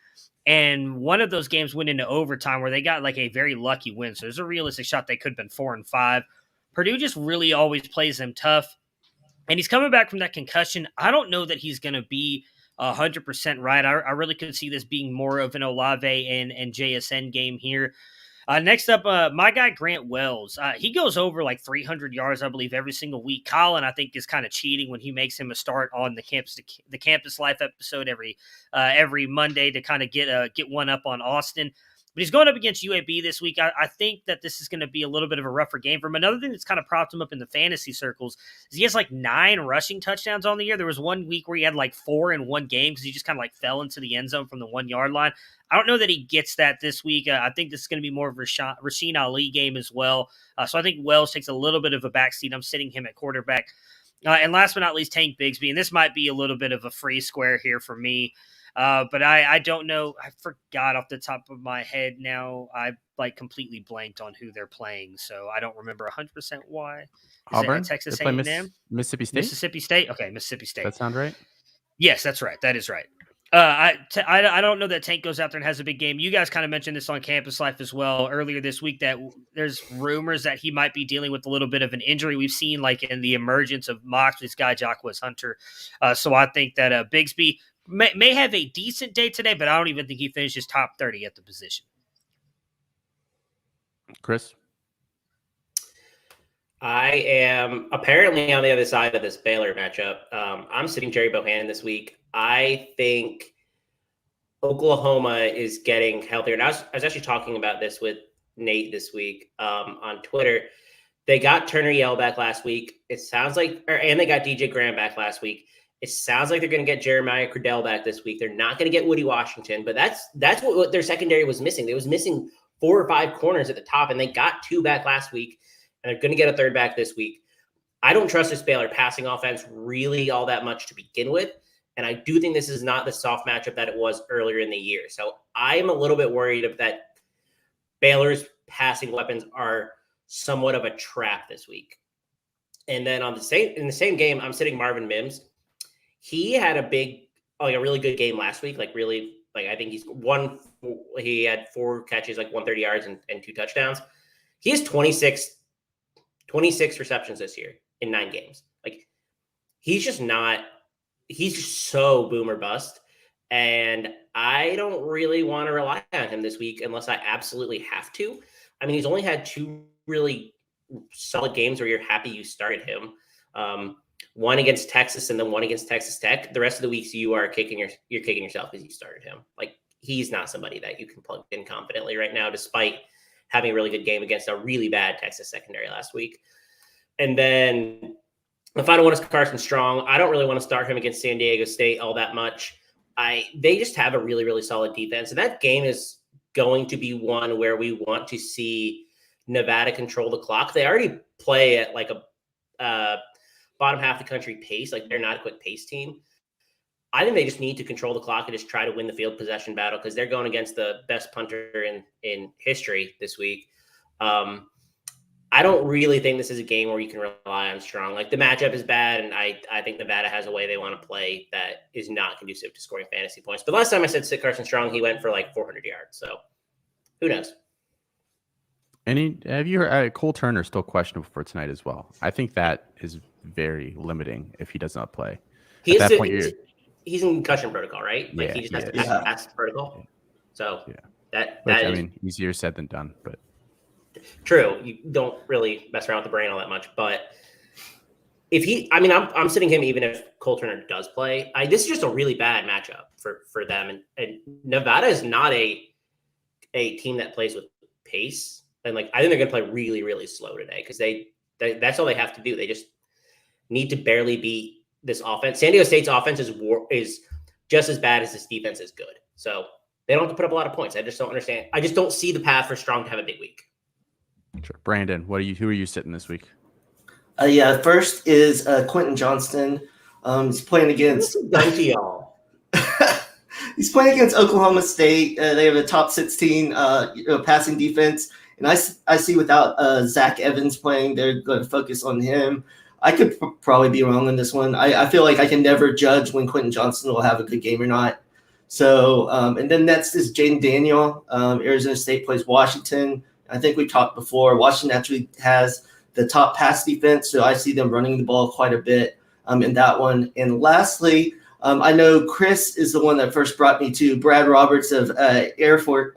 And one of those games went into overtime where they got like a very lucky win. So there's a realistic shot they could have been 4-5. Purdue just really always plays them tough. And he's coming back from that concussion. I don't know that he's going to be 100% right. I really could see this being more of an Olave and JSN game here. Next up, my guy Grant Wells. He goes over like 300 yards, I believe, every single week. Colin, I think, is kind of cheating when he makes him a start on the Campus Life episode every Monday to kind of get one up on Austin. But he's going up against UAB this week. I think that this is going to be a little bit of a rougher game for him. Another thing that's kind of propped him up in the fantasy circles is he has like 9 rushing touchdowns on the year. There was one week where he had like 4 in one game because he just kind of like fell into the end zone from the 1 yard line. I don't know that he gets that this week. I think this is going to be more of a Rasheen Ali game as well. So I think Wells takes a little bit of a backseat. I'm sitting him at quarterback. And last but not least, Tank Bigsby. And this might be a little bit of a free square here for me. But I don't know. I forgot off the top of my head now. I like completely blanked on who they're playing, so I don't remember 100% why. Auburn? Texas They play A&M? Mississippi State? Mississippi State? Okay, Mississippi State. That sound right? Yes, that's right. That is right. I don't know that Tank goes out there and has a big game. You guys kind of mentioned this on Campus Life as well earlier this week that there's rumors that he might be dealing with a little bit of an injury. We've seen like in the emergence of Moxley's guy, Jacquez Hunter. So I think that Bigsby may have a decent day today, but I don't even think he finishes top 30 at the position. Chris? I am apparently on the other side of this Baylor matchup. I'm sitting Jerry Bohannon this week. I think Oklahoma is getting healthier. And I was actually talking about this with Nate this week on Twitter. They got Turner Yell back last week. It sounds like, and they got DJ Graham back last week. It sounds like they're going to get Jeremiah Cradell back this week. They're not going to get Woody Washington, but that's what their secondary was missing. They was missing 4 or 5 corners at the top, and they got 2 back last week, and they're going to get a 3rd back this week. I don't trust this Baylor passing offense really all that much to begin with, and I do think this is not the soft matchup that it was earlier in the year. So I am a little bit worried that Baylor's passing weapons are somewhat of a trap this week. And then in the same game, I'm sitting Marvin Mims. He had a really good game last week. I think he had 4 catches, like 130 yards and 2 touchdowns. He has 26 receptions this year in 9 games. Like he's just so boom or bust. And I don't really want to rely on him this week unless I absolutely have to. I mean, he's only had 2 really solid games where you're happy you started him. One against Texas and then one against Texas Tech. The rest of the weeks you're kicking yourself because you started him. Like he's not somebody that you can plug in confidently right now, despite having a really good game against a really bad Texas secondary last week. And then the final one is Carson Strong. I don't really want to start him against San Diego State all that much. They just have a really, really solid defense. And that game is going to be one where we want to see Nevada control the clock. They already play at like a bottom half of the country pace. Like they're not a quick pace team. I think they just need to control the clock and just try to win the field possession battle because they're going against the best punter in history this week. I don't really think this is a game where you can rely on Strong. Like the matchup is bad, and I think Nevada has a way they want to play that is not conducive to scoring fantasy points. But last time I said sit Carson Strong, he went for like 400 yards. So who knows? Have you heard Cole Turner still questionable for tonight as well? I think that is very limiting if he does not play. He's in concussion protocol, right? Like he just has to pass protocol. So I mean, easier said than done, but true. You don't really mess around with the brain all that much, but I'm sitting him even if Cole Turner does play. This is just a really bad matchup for them, and Nevada is not a team that plays with pace. And like, I think they're going to play really, really slow today because that's all they have to do. They just need to barely beat this offense. San Diego State's offense is just as bad as this defense is good. So they don't have to put up a lot of points. I just don't understand. I just don't see the path for Strong to have a big week. Sure. Brandon, who are you sitting this week? First is Quentin Johnston. He's playing against y'all. He's playing against Oklahoma State. They have a top 16 passing defense. And I see without Zach Evans playing, they're going to focus on him. I could probably be wrong on this one. I feel like I can never judge when Quentin Johnston will have a good game or not. So, and then next is Jaden Daniel. Arizona State plays Washington. I think we talked before. Washington actually has the top pass defense, so I see them running the ball quite a bit in that one. And lastly, I know Chris is the one that first brought me to Brad Roberts of Air Force,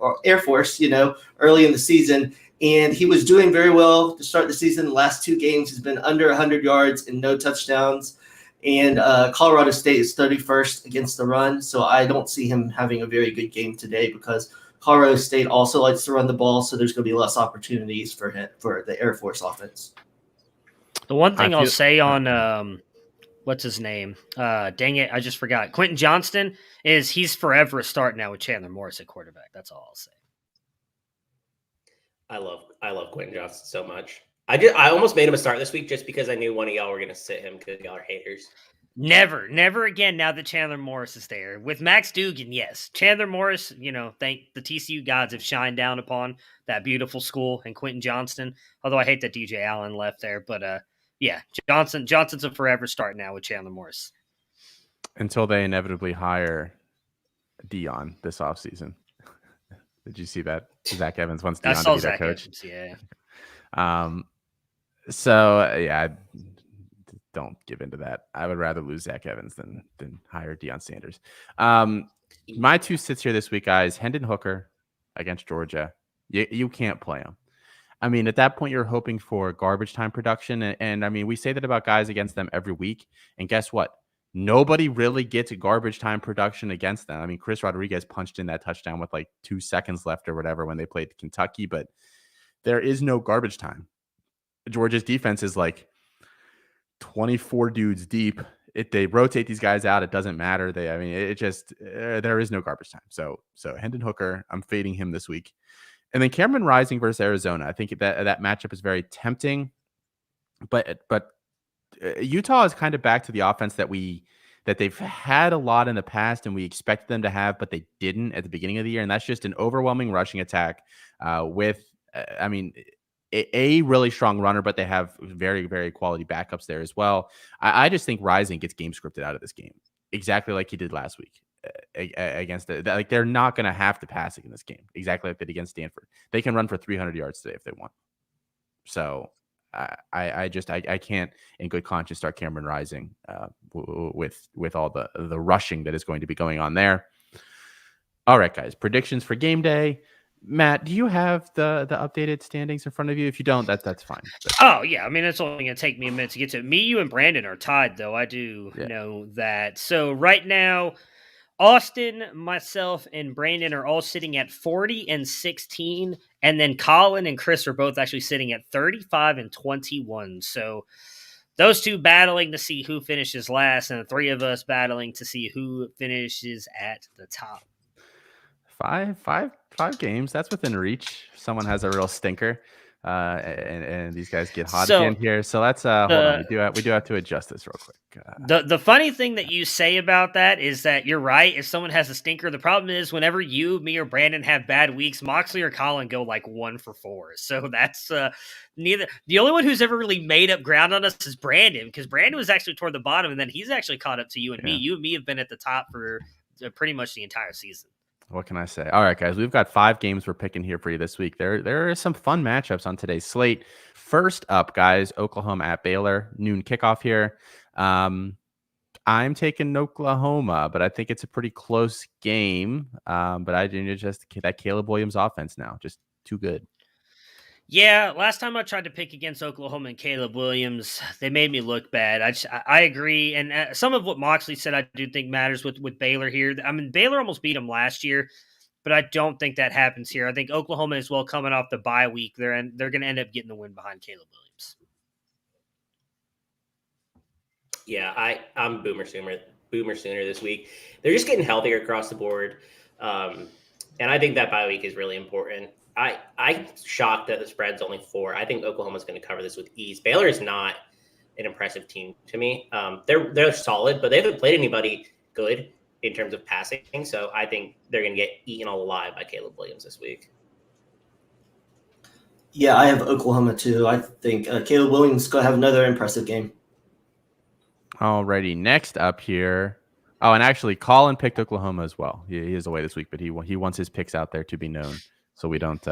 early in the season. And he was doing very well to start the season. The last 2 games has been under 100 yards and no touchdowns. And Colorado State is 31st against the run. So I don't see him having a very good game today because Colorado State also likes to run the ball. So there's going to be less opportunities for the Air Force offense. The one thing I'll say on what's his name? Dang it, I just forgot. Quentin Johnston is he's forever a start now with Chandler Morris at quarterback. That's all I'll say. I love Quentin Johnston so much. I almost made him a start this week just because I knew one of y'all were going to sit him because y'all are haters. Never again now that Chandler Morris is there. With Max Dugan, yes. Chandler Morris, thank the TCU gods have shined down upon that beautiful school and Quentin Johnston. Although I hate that DJ Allen left there. But, yeah, Johnson's a forever start now with Chandler Morris. Until they inevitably hire Dion this offseason. Did you see that? Zach Evans wants Dion to be their coach. Evans, yeah. Don't give into that. I would rather lose Zach Evans than hire Deion Sanders. My 2 sits here this week, guys. Hendon Hooker against Georgia. You can't play him. I mean, at that point, you're hoping for garbage time production. And I mean, we say that about guys against them every week. And guess what? Nobody really gets garbage time production against them. I mean, Chris Rodriguez punched in that touchdown with like 2 seconds left or whatever when they played Kentucky, but there is no garbage time. Georgia's defense is like 24 dudes deep. They rotate these guys out. It doesn't matter. There is no garbage time. So Hendon Hooker, I'm fading him this week. And then Cameron Rising versus Arizona. I think that matchup is very tempting, but Utah is kind of back to the offense that they've had a lot in the past and we expected them to have, but they didn't at the beginning of the year. And that's just an overwhelming rushing attack with a really strong runner, but they have very, very quality backups there as well. I just think Rising gets game scripted out of this game exactly like he did last week against like they're not going to have to pass in this game exactly like they did against Stanford. They can run for 300 yards today if they want. So I can't in good conscience start Cameron Rising with all the rushing that is going to be going on there. All right, guys, predictions for game day. Matt, do you have the updated standings in front of you? If you don't, that's fine. But... Oh, yeah. I mean, it's only going to take me a minute to get to it. Me, you, and Brandon are tied, though. I do know that. So right now, Austin, myself, and Brandon are all sitting at 40 and 16. And then Colin and Chris are both actually sitting at 35 and 21. So those 2 battling to see who finishes last, and the 3 of us battling to see who finishes at the top. Five games. That's within reach. Someone has a real stinker, and these guys get hot again here. So let's hold on. We do have to adjust this real quick. The funny thing that you say about that is that you're right. If someone has a stinker, the problem is whenever you, me, or Brandon have bad weeks, Moxley or Colin go like 1 for 4. So that's neither. The only one who's ever really made up ground on us is Brandon, because Brandon was actually toward the bottom, and then he's actually caught up to you and me. You and me have been at the top for pretty much the entire season. What can I say? All right, guys, we've got 5 games we're picking here for you this week. There are some fun matchups on today's slate. First up, guys, Oklahoma at Baylor, noon kickoff here. I'm taking Oklahoma, but I think it's a pretty close game. But I just that Caleb Williams offense now, just too good. Yeah, last time I tried to pick against Oklahoma and Caleb Williams, they made me look bad. I agree, and some of what Moxley said I do think matters with Baylor here. I mean, Baylor almost beat them last year, but I don't think that happens here. I think Oklahoma as well coming off the bye week. They're going to end up getting the win behind Caleb Williams. Yeah, I'm Boomer Sooner this week. They're just getting healthier across the board, and I think that bye week is really important. I'm shocked that the spread's only 4. I think Oklahoma's going to cover this with ease. Baylor is not an impressive team to me. They're solid, but they haven't played anybody good in terms of passing. So I think they're going to get eaten alive by Caleb Williams this week. Yeah, I have Oklahoma too. I think Caleb Williams is going to have another impressive game. Alrighty, next up here. Oh, and actually, Colin picked Oklahoma as well. He is away this week, but he wants his picks out there to be known. So we don't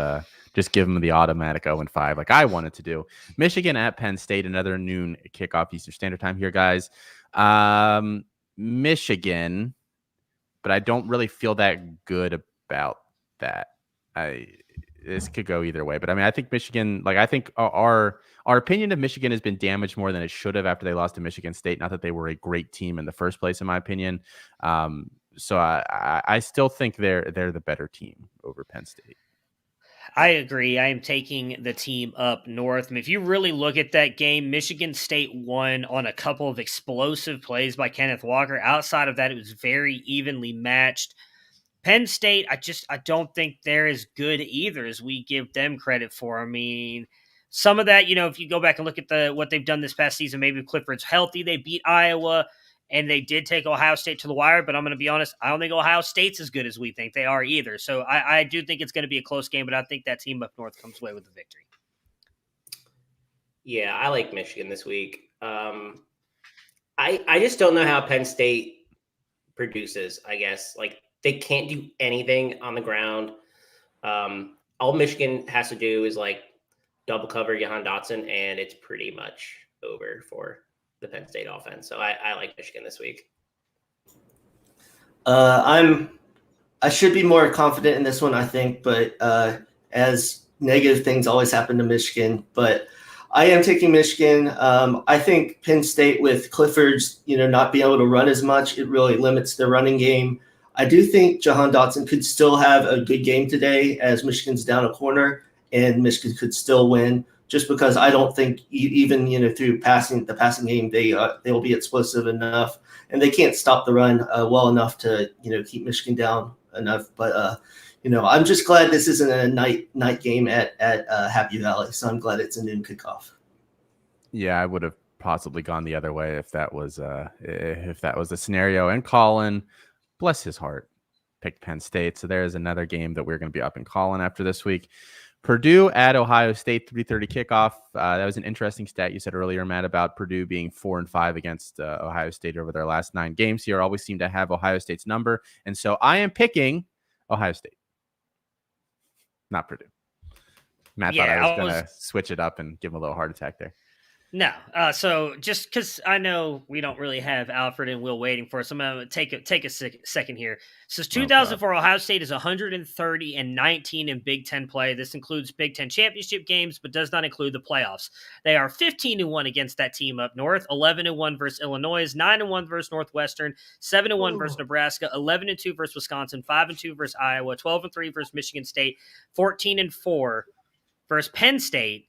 just give them the automatic 0-5 like I wanted to do. Michigan at Penn State, another noon kickoff Eastern Standard Time here, guys. Michigan, but I don't really feel that good about that. This could go either way, but I mean, I think Michigan, I think our opinion of Michigan has been damaged more than it should have after they lost to Michigan State. Not that they were a great team in the first place, in my opinion. So I still think they're the better team over Penn State. I agree. I am taking the team up north. I mean, if you really look at that game, Michigan State won on a couple of explosive plays by Kenneth Walker. Outside of that, it was very evenly matched. Penn State, I don't think they're as good either as we give them credit for. I mean, some of that, if you go back and look at what they've done this past season, maybe if Clifford's healthy, they beat Iowa and they did take Ohio State to the wire. But I'm going to be honest, I don't think Ohio State's as good as we think they are either. So I do think it's going to be a close game, but I think that team up north comes away with the victory. Yeah, I like Michigan this week. I just don't know how Penn State produces, I guess. They can't do anything on the ground. All Michigan has to do is double cover Jahan Dotson, and it's pretty much over for the Penn State offense. So I like Michigan this week. I should be more confident in this one, I think, but as negative things always happen to Michigan, but I am taking Michigan. I think Penn State with Clifford's, not being able to run as much, it really limits their running game. I do think Jahan Dotson could still have a good game today as Michigan's down a corner and Michigan could still win, just because I don't think even, through the passing game, they'll be explosive enough, and they can't stop the run well enough to, keep Michigan down enough. But, I'm just glad this isn't a night game at Happy Valley. So I'm glad it's a noon kickoff. Yeah, I would have possibly gone the other way if that was the scenario. And Colin, bless his heart, picked Penn State. So there's another game that we're going to be up and calling after this week. Purdue at Ohio State, 3:30 kickoff. That was an interesting stat you said earlier, Matt, about Purdue being 4-5 against Ohio State over their last 9 games here. Always seem to have Ohio State's number. And so I am picking Ohio State, not Purdue. Matt thought I was going to switch it up and give him a little heart attack there. No. So just because I know we don't really have Alfred and Will waiting for us, I'm going to take a second here. Since 2004, Ohio State is 130-19 in Big Ten play. This includes Big Ten championship games, but does not include the playoffs. They are 15-1 against that team up north, 11-1 versus Illinois, 9-1 versus Northwestern, 7-1 versus Nebraska, 11-2 versus Wisconsin, 5-2 versus Iowa, 12-3 versus Michigan State, 14-4 versus Penn State.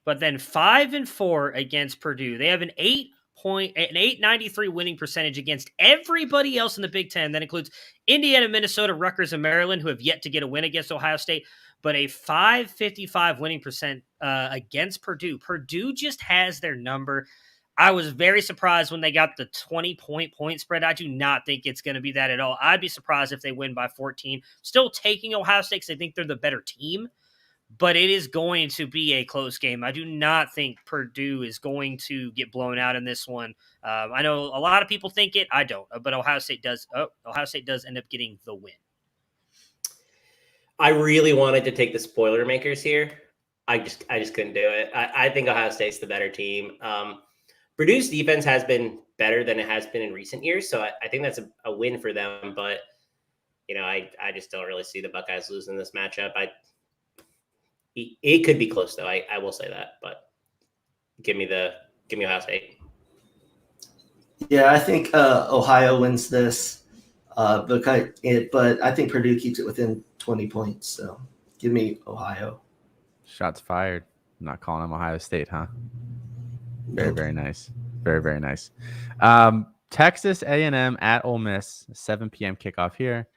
But then 5-4 against Purdue. They have an 893 winning percentage against everybody else in the Big Ten. That includes Indiana, Minnesota, Rutgers, and Maryland, who have yet to get a win against Ohio State. But a 555 winning percent against Purdue. Purdue just has their number. I was very surprised when they got the 20-point spread. I do not think it's going to be that at all. I'd be surprised if they win by 14. Still taking Ohio State because I think they're the better team. But it is going to be a close game. I do not think Purdue is going to get blown out in this one. I know a lot of people think it. I don't. But Ohio State does. Ohio State does end up getting the win. I really wanted to take the spoiler makers here. I just couldn't do it. I think Ohio State's the better team. Purdue's defense has been better than it has been in recent years, so I think that's a win for them. But I just don't really see the Buckeyes losing this matchup. It could be close, though. I will say that, but give me Ohio State. Yeah, I think Ohio wins this, but I think Purdue keeps it within 20 points. So give me Ohio. Shots fired. I'm not calling them Ohio State, huh? Very, very nice. Very, very nice. Texas A&M at Ole Miss, 7 p.m. kickoff here.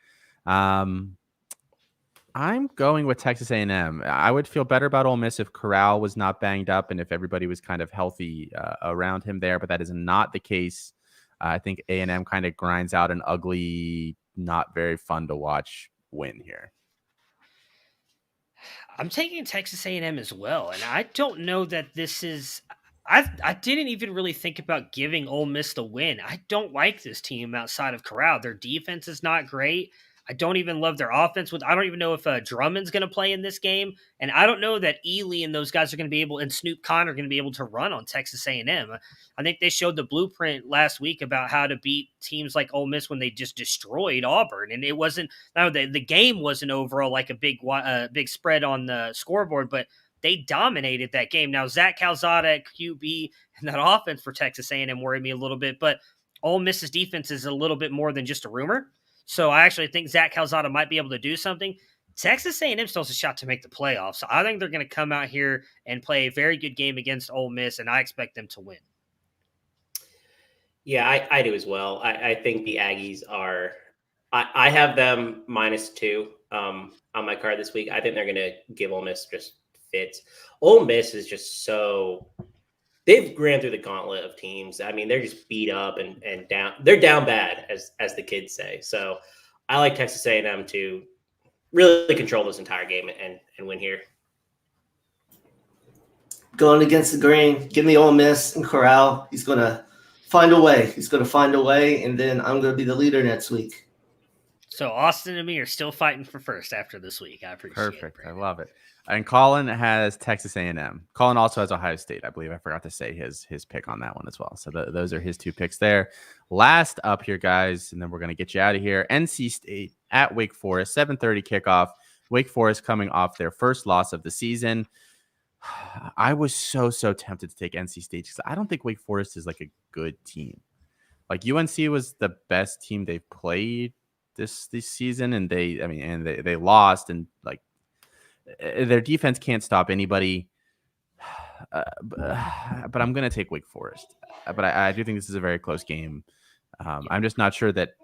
I'm going with Texas A&M. I would feel better about Ole Miss if Corral was not banged up and if everybody was kind of healthy around him there, but that is not the case. I think A&M kind of grinds out an ugly, not very fun to watch win here. I'm taking Texas A&M as well, and I don't know that this is I didn't even really think about giving Ole Miss the win. I don't like this team outside of Corral. Their defense is not great. I don't even love their offense. I don't even know if Drummond's going to play in this game, and I don't know that Ely and those guys are going to be able, and Snoop Conn are going to be able to run on Texas A&M. I think they showed the blueprint last week about how to beat teams like Ole Miss when they just destroyed Auburn, and it wasn't. Now the game wasn't overall like a big spread on the scoreboard, but they dominated that game. Now Zach Calzada at QB and that offense for Texas A&M worried me a little bit, but Ole Miss's defense is a little bit more than just a rumor. So I actually think Zach Calzada might be able to do something. Texas A&M still has a shot to make the playoffs. So I think they're going to come out here and play a very good game against Ole Miss, and I expect them to win. Yeah, I do as well. I think the Aggies are – I have them -2 on my card this week. I think they're going to give Ole Miss just fits. Ole Miss is just so – they've ran through the gauntlet of teams. I mean, they're just beat up and down. They're down bad, as the kids say. So I like Texas A&M to really control this entire game and win here. Going against the grain, give me Ole Miss and Corral. He's going to find a way. He's going to find a way, and then I'm going to be the leader next week. So Austin and me are still fighting for first after this week. I appreciate it. Perfect. I love it. And Colin has Texas A&M. Colin also has Ohio State. I believe I forgot to say his pick on that one as well. So those are his 2 picks there. Last up here, guys, and then we're going to get you out of here. NC State at Wake Forest, 7:30 kickoff. Wake Forest coming off their first loss of the season. I was so tempted to take NC State because I don't think Wake Forest is like a good team. Like UNC was the best team they've played this season, and they lost, and like their defense can't stop anybody. But I'm going to take Wake Forest. But I do think this is a very close game. I'm just not sure that,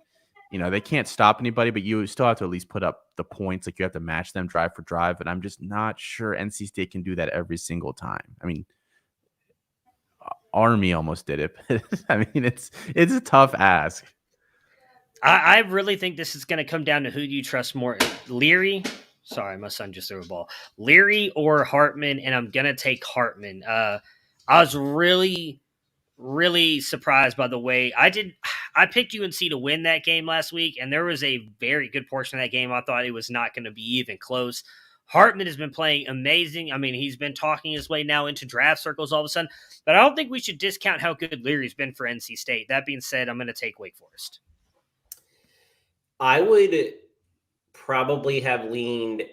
they can't stop anybody, but you still have to at least put up the points. Like you have to match them drive for drive. And I'm just not sure NC State can do that every single time. I mean, Army almost did it. But I mean, it's a tough ask. I really think this is going to come down to who do you trust more, Leary. Sorry, my son just threw a ball. Leary or Hartman, and I'm going to take Hartman. I was really, really surprised by the way I picked UNC to win that game last week, and there was a very good portion of that game I thought it was not going to be even close. Hartman has been playing amazing. I mean, he's been talking his way now into draft circles all of a sudden, but I don't think we should discount how good Leary's been for NC State. That being said, I'm going to take Wake Forest. I would probably have leaned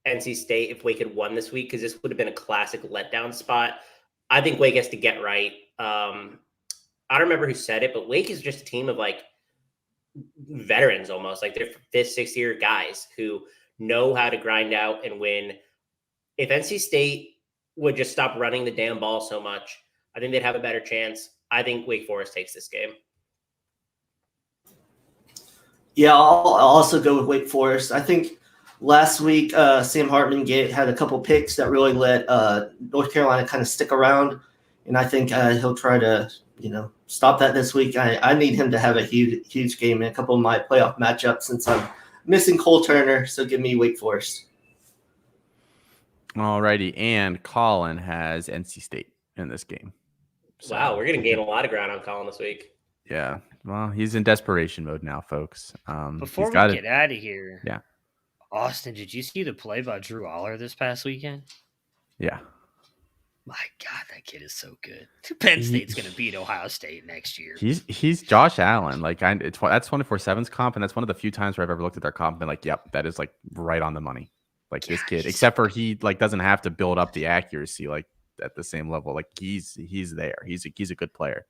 NC State if Wake had won this week, because this would have been a classic letdown spot. I think Wake has to get right. I don't remember who said it, but Wake is just a team of like veterans almost. Like they're 5th, 6th year guys who know how to grind out and win. If NC State would just stop running the damn ball so much, I think they'd have a better chance. I think Wake Forest takes this game. Yeah, I'll also go with Wake Forest. I think last week Sam Hartman had a couple picks that really let North Carolina kind of stick around, and I think he'll try to stop that this week. I need him to have a huge game in a couple of my playoff matchups since I'm missing Cole Turner. So give me Wake Forest. All righty, and Colin has NC State in this game. So, wow, we're going to gain a lot of ground on Colin this week. Yeah, well, he's in desperation mode now, folks. Before we get out of here, yeah. Austin, did you see the play by Drew Aller this past weekend? Yeah. My God, that kid is so good. Penn State's going to beat Ohio State next year. He's Josh Allen. Like that's 24/7's comp, and that's one of the few times where I've ever looked at their comp and been like, "Yep, that is like right on the money." Like this kid, except for he like doesn't have to build up the accuracy like at the same level. Like he's there. He's a good player.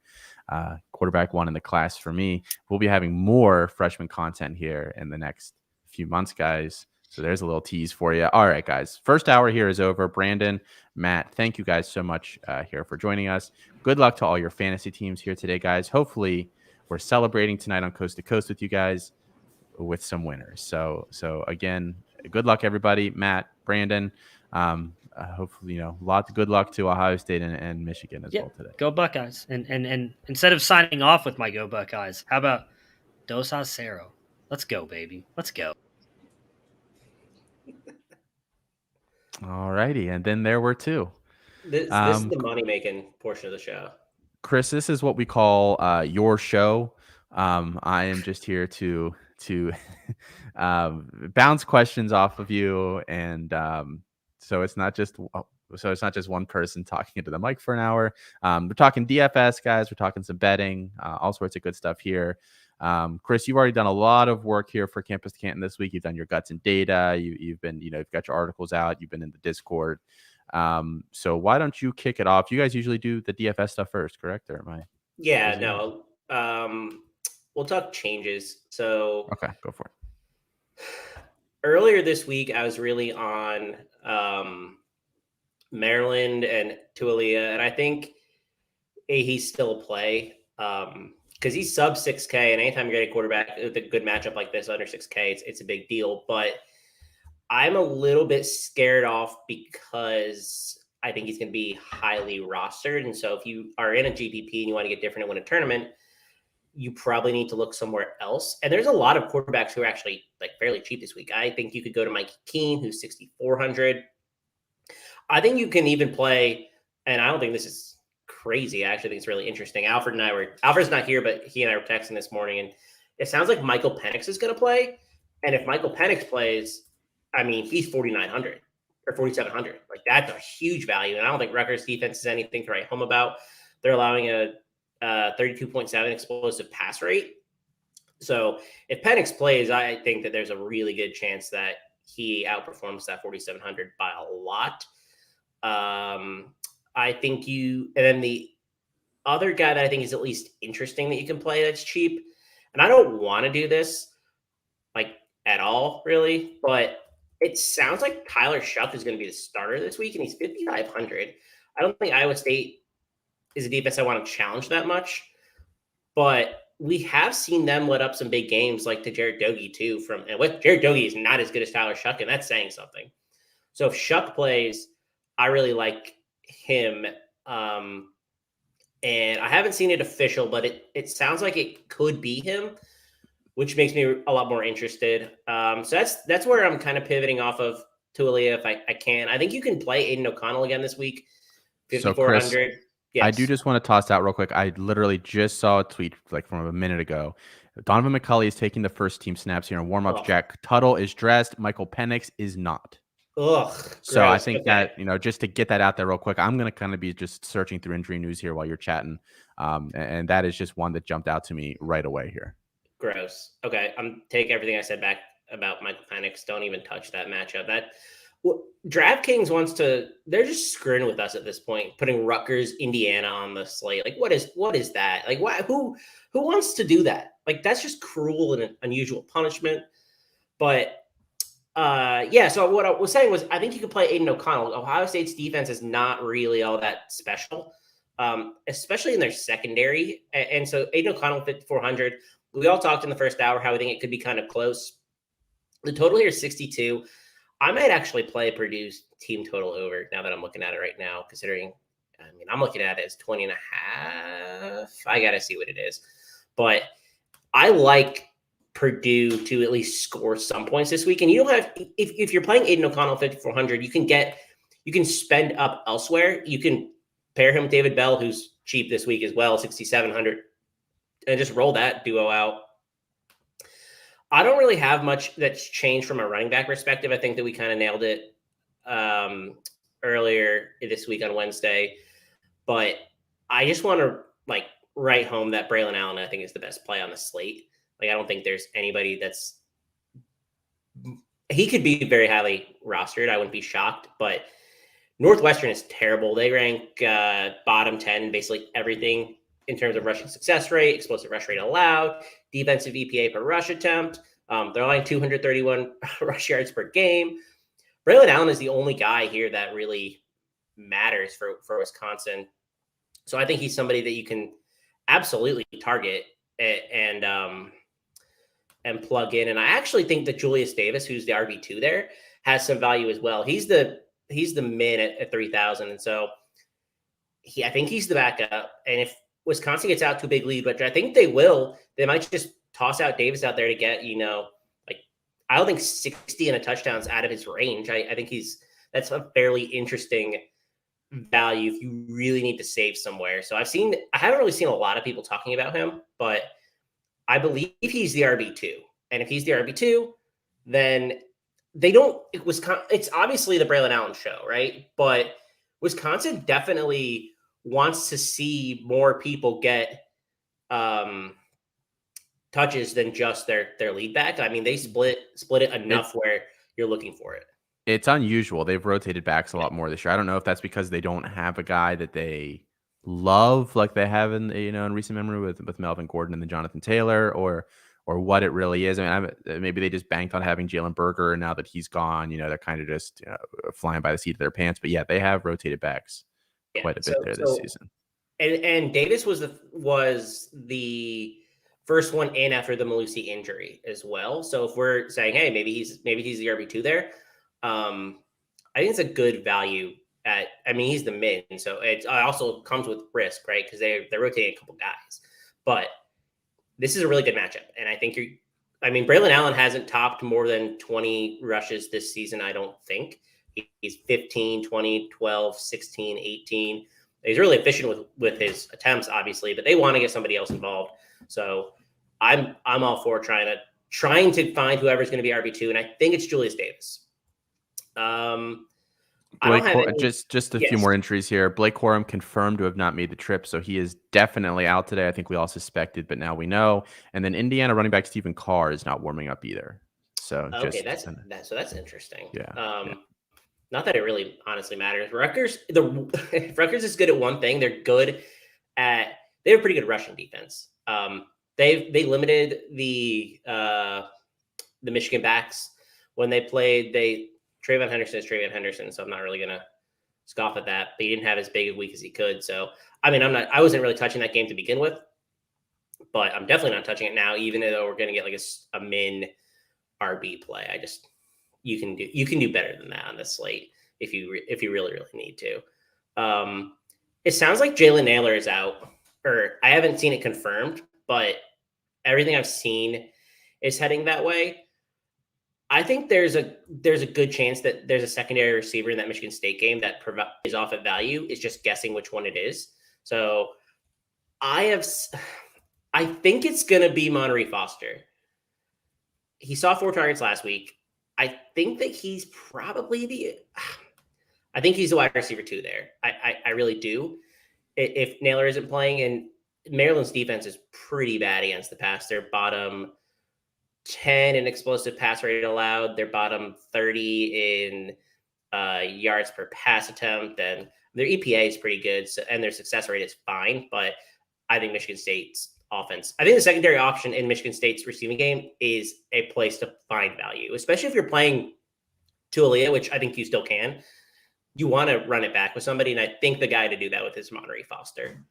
Quarterback 1 in the class for me. We'll be having more freshman content here in the next few months, guys. So there's a little tease for you. All right, guys. First hour here is over. Brandon, Matt, thank you guys so much here for joining us. Good luck to all your fantasy teams here today, guys. Hopefully, we're celebrating tonight on Coast to Coast with you guys with some winners. So again, good luck, everybody. Matt, Brandon, hopefully, lots of good luck to Ohio State and Michigan as well today. Go Buckeyes. And instead of signing off with my Go Buckeyes, how about Dos a Cero? Let's go, baby. Let's go. All righty, and then there were 2. This is the money-making portion of the show. Chris, this is what we call your show. I am just here to to bounce questions off of you, and so it's not just one person talking into the mic for an hour. We're talking DFS, guys. We're talking some betting, all sorts of good stuff here. Chris, you've already done a lot of work here for Campus Canton this week. You've done your guts and data. You've been, you've got your articles out. You've been in the Discord. So why don't you kick it off? You guys usually do the DFS stuff first, correct? Or am I? Yeah, no. We'll talk changes. So okay, go for it. Earlier this week, I was really on Maryland and Tualia, and I think he's still a play because he's sub 6K, and anytime you're getting a quarterback with a good matchup like this under 6K, it's a big deal. But I'm a little bit scared off because I think he's going to be highly rostered. And so if you are in a GPP and you want to get different and win a tournament, you probably need to look somewhere else. And there's a lot of quarterbacks who are actually like fairly cheap this week. I think you could go to Mike Keene, who's 6,400. I think you can even play, and I don't think this is crazy. I actually think it's really interesting. Alfred's not here, but he and I were texting this morning, and it sounds like Michael Penix is going to play. And if Michael Penix plays, I mean, he's 4,900 or 4,700. Like, that's a huge value. And I don't think Rutgers defense is anything to write home about. They're allowing a 32.7 explosive pass rate. So if Penix plays, I think that there's a really good chance that he outperforms that 4,700 by a lot. I think and then the other guy that I think is at least interesting that you can play that's cheap, and I don't want to do this like at all, really, but it sounds like Tyler Shuck is going to be the starter this week, and he's 5,500. I don't think Iowa State is a defense I want to challenge that much, but we have seen them let up some big games like to Jared Doege too. And with Jared Doege is not as good as Tyler Shuck, and that's saying something. So if Shuck plays, I really like him. And I haven't seen it official, but it sounds like it could be him, which makes me a lot more interested. So that's where I'm kind of pivoting off of Tualia if I can. I think you can play Aiden O'Connell again this week, 5,400. So Chris, yes. I do just want to toss out real quick. I literally just saw a tweet like from a minute ago. Donovan McCulley is taking the first team snaps here in warm-ups. Jack Tuttle is dressed. Michael Penix is not. Ugh. So gross. I think that, just to get that out there real quick, I'm going to kind of be just searching through injury news here while you're chatting. And that is just one that jumped out to me right away here. Gross. Okay. I'm take everything I said back about Michael Penix. Don't even touch that matchup. DraftKings they're just screwing with us at this point, putting Rutgers, Indiana on the slate. Like, what is that? Like, why, who wants to do that? Like, that's just cruel and an unusual punishment. But yeah, so what I was saying was I think you could play Aiden O'Connell. Ohio State's defense is not really all that special, especially in their secondary. And so Aiden O'Connell, 5,400. We all talked in the first hour how we think it could be kind of close. The total here is 62. I might actually play Purdue's team total over now that I'm looking at it right now, considering, I'm looking at it as 20.5. I got to see what it is. But I like Purdue to at least score some points this week. And you don't have, if you're playing Aiden O'Connell 5,400, you can spend up elsewhere. You can pair him with David Bell, who's cheap this week as well, 6,700, and just roll that duo out. I don't really have much that's changed from a running back perspective. I think that we kind of nailed it earlier this week on Wednesday, but I just want to write home that Braylon Allen, I think, is the best play on the slate. Like, I don't think there's anybody he could be very highly rostered. I wouldn't be shocked, but Northwestern is terrible. They rank bottom 10, basically everything in terms of rushing success rate, explosive rush rate allowed, defensive EPA per rush attempt. They're allowing 231 rush yards per game. Braylon Allen is the only guy here that really matters for Wisconsin. So I think he's somebody that you can absolutely target and plug in. And I actually think that Julius Davis, who's the RB2 there, has some value as well. He's the min at 3,000. And so I think he's the backup. And if Wisconsin gets out to a big lead, but I think they might just toss out Davis out there to get, I don't think 60 and a touchdown's out of his range. I think that's a fairly interesting value if you really need to save somewhere. So I haven't really seen a lot of people talking about him, but I believe he's the RB2. And if he's the RB2, then they don't. It's obviously the Braylon Allen show, right? But Wisconsin definitely wants to see more people get touches than just their lead back. I mean, they split it enough where you're looking for it. It's unusual. They've rotated backs a lot more this year. I don't know if that's because they don't have a guy that they love like they have in recent memory with Melvin Gordon and then Jonathan Taylor, or what it really is. I mean, maybe they just banked on having Jalen Berger, and now that he's gone, they're kind of just flying by the seat of their pants. But yeah, they have rotated backs quite a bit there this season. And Davis was the first one in after the Malusi injury as well. So if we're saying, hey, maybe he's the RB2 there, I think it's a good value. He's the min, so it also comes with risk, right? Because they're rotating a couple guys, but this is a really good matchup, and I think Braylon Allen hasn't topped more than 20 rushes this season. I don't think he's 15, 20, 12, 16, 18. He's really efficient with his attempts, obviously, but they want to get somebody else involved. So I'm all for trying to find whoever's going to be RB2, and I think it's Julius Davis. Just a few more entries here. Blake Corum confirmed to have not made the trip, so he is definitely out today. I think we all suspected, but now we know. And then Indiana running back Stephen Carr is not warming up either. So that's interesting. Yeah. Not that it really honestly matters. Rutgers is good at one thing. They have a pretty good rushing defense. They limited the Michigan backs when they played. Trayvon Henderson is Trayvon Henderson, so I'm not really gonna scoff at that. But he didn't have as big a week as he could. So I wasn't really touching that game to begin with, but I'm definitely not touching it now, even though we're gonna get like a min RB play. You can do better than that on this slate if you really, really need to. It sounds like Jalen Naylor is out, or I haven't seen it confirmed, but everything I've seen is heading that way. I think there's a good chance that there's a secondary receiver in that Michigan State game that is off at value. It's just guessing which one it is. So I think it's going to be Monterey Foster. He saw 4 targets last week. I think that he's probably I think he's the wide receiver 2 there. I really do. If Naylor isn't playing, and Maryland's defense is pretty bad against the pass. They're bottom 10 in explosive pass rate allowed. They're bottom 30 in yards per pass attempt. And their EPA is pretty good. And their success rate is fine. But I think Michigan State's offense, I think the secondary option in Michigan State's receiving game is a place to find value, especially if you're playing Tualia, which I think you still can. You want to run it back with somebody. And I think the guy to do that with is Monterey Foster.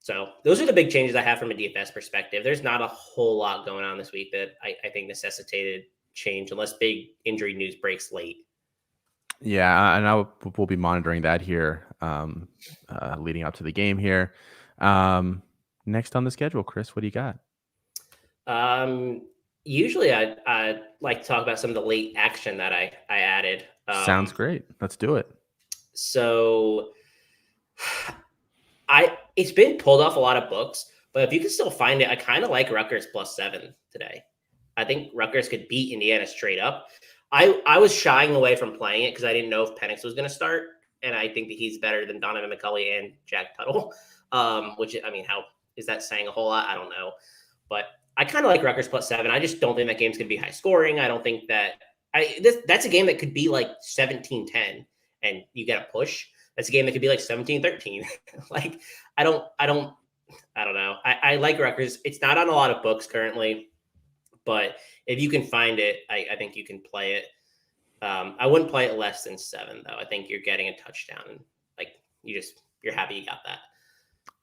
So those are the big changes I have from a DFS perspective. There's not a whole lot going on this week that I think necessitated change unless big injury news breaks late. Yeah, and we'll be monitoring that here leading up to the game here. Next on the schedule, Chris, what do you got? Usually I like to talk about some of the late action that I added. Sounds great. Let's do it. So it's been pulled off a lot of books, but if you can still find it, I kind of like Rutgers +7 today. I think Rutgers could beat Indiana straight up. I was shying away from playing it because I didn't know if Penix was going to start, and I think that he's better than Donovan McCulley and Jack Tuttle, which, how is that saying a whole lot? I don't know. But I kind of like Rutgers +7. I just don't think that game's going to be high scoring. I don't think that that's a game that could be like 17-10 and you get a push. That's a game that could be like 17-13. Like, I don't know. I like Rutgers. It's not on a lot of books currently, but if you can find it, I think you can play it. I wouldn't play it less than 7 though. I think you're getting a touchdown and like you're happy you got that.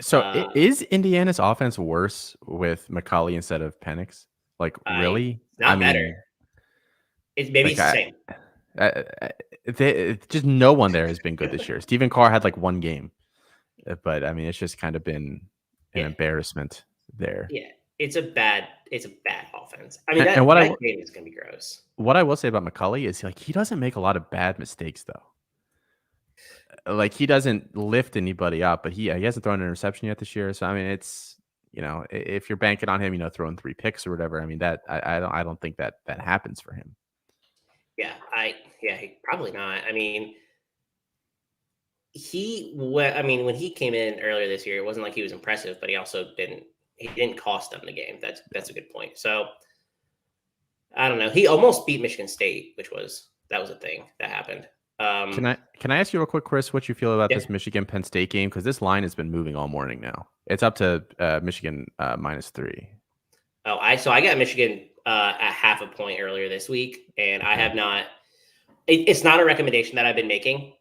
So is Indiana's offense worse with McCulley instead of Penix? Like really? Not better. It's maybe it's the same. Just no one there has been good this year. Stephen Carr had like 1 game, but it's just kind of been an embarrassment there. Yeah, it's a bad offense. That game is gonna be gross. What I will say about McCulley is like he doesn't make a lot of bad mistakes though. Like he doesn't lift anybody up, but he hasn't thrown an interception yet this year. So if you're banking on him, throwing 3 picks or whatever, I mean, that I don't think that happens for him. Yeah, probably not. I mean, when he came in earlier this year, it wasn't like he was impressive, but he also didn't cost them the game. That's a good point. So I don't know. He almost beat Michigan State, that was a thing that happened. Can I ask you real quick, Chris, what you feel about Yeah. this Michigan Penn State game? Because this line has been moving all morning now. It's up to Michigan -3. Oh, I got Michigan at half a point earlier this week, and I have not. It's not a recommendation that I've been making,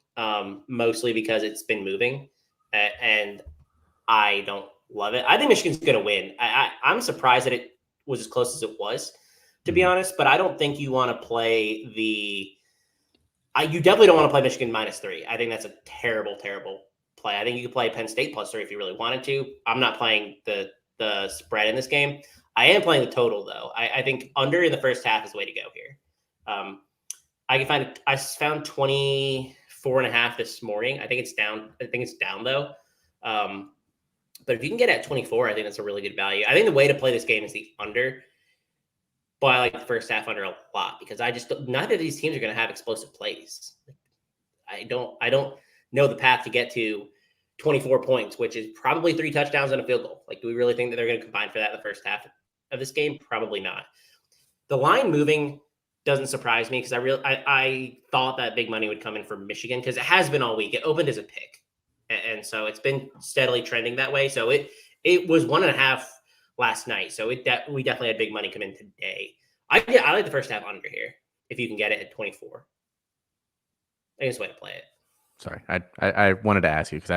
mostly because it's been moving, and I don't love it. I think Michigan's going to win. I'm surprised that it was as close as it was, to be honest. But I don't think you want to play you definitely don't want to play Michigan -3. I think that's a terrible, terrible play. I think you could play Penn State +3 if you really wanted to. I'm not playing the spread in this game. I am playing the total, though. I think under in the first half is the way to go here. I found 24.5 this morning. I think it's down though. But if you can get at 24, I think that's a really good value. I think the way to play this game is the under. But I like the first half under a lot because neither of these teams are going to have explosive plays. I don't know the path to get to 24 points, which is probably 3 touchdowns and a field goal. Like, do we really think that they're going to combine for that in the first half of this game? Probably not. The line moving doesn't surprise me because I thought that big money would come in for Michigan because it has been all week. It opened as a pick, and so it's been steadily trending that way. So it was 1.5 last night. So we definitely had big money come in today. I like the first half under here if you can get it at 24. I think it's the way to play it. Sorry, I wanted to ask you because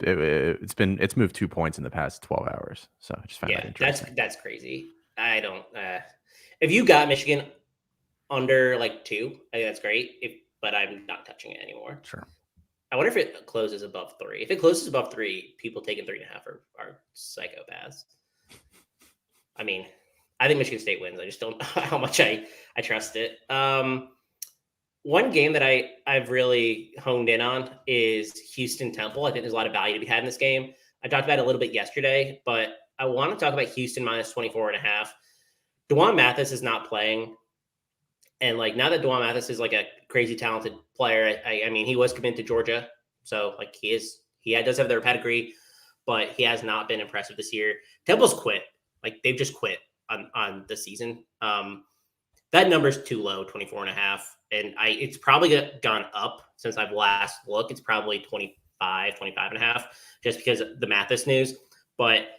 it's moved 2 points in the past 12 hours. So I just found that interesting. That's crazy. I don't. If you got Michigan under 2, I think that's great. But I'm not touching it anymore. Sure. I wonder if it closes above 3. If it closes above 3, people taking 3.5 are psychopaths. I mean, I think Michigan State wins. I just don't know how much I trust it. One game that I've really honed in on is Houston Temple. I think there's a lot of value to be had in this game. I talked about it a little bit yesterday, but I want to talk about Houston -24.5. DeJuan Mathis is not playing. And now that DeJuan Mathis is a crazy talented player, I mean, he was committed to Georgia. So he does have their pedigree, but he has not been impressive this year. Temple's quit. They've just quit on the season. That number's too low, 24.5. And it's probably gone up since I've last looked. It's probably 25.5, just because of the Mathis news. But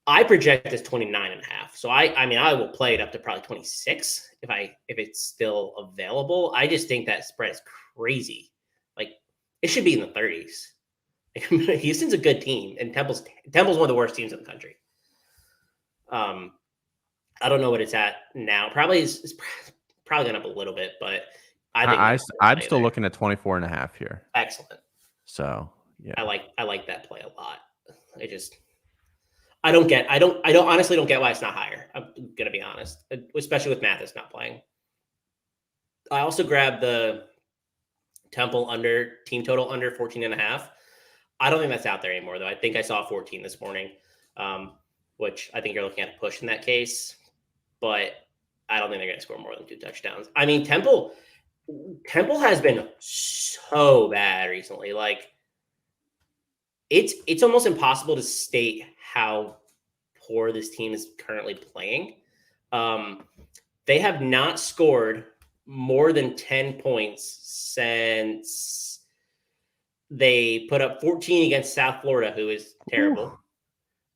I project this 29.5. So I will play it up to probably 26 if it's still available. I just think that spread is crazy. It should be in the 30s. Houston's a good team, and Temple's one of the worst teams in the country. I don't know what it's at now. It's probably gone up a little bit, but I'm still looking at 24.5 here. Excellent. So yeah, I like that play a lot. I honestly don't get why it's not higher. I'm gonna be honest, especially with Mathis not playing. I also grabbed the Temple team total under 14.5. I don't think that's out there anymore, though. I think I saw 14 this morning, which I think you're looking at a push in that case. But I don't think they're going to score more than 2 touchdowns. I mean, Temple has been so bad recently. It's almost impossible to state how poor this team is currently playing. They have not scored more than 10 points since they put up 14 against South Florida, who is terrible.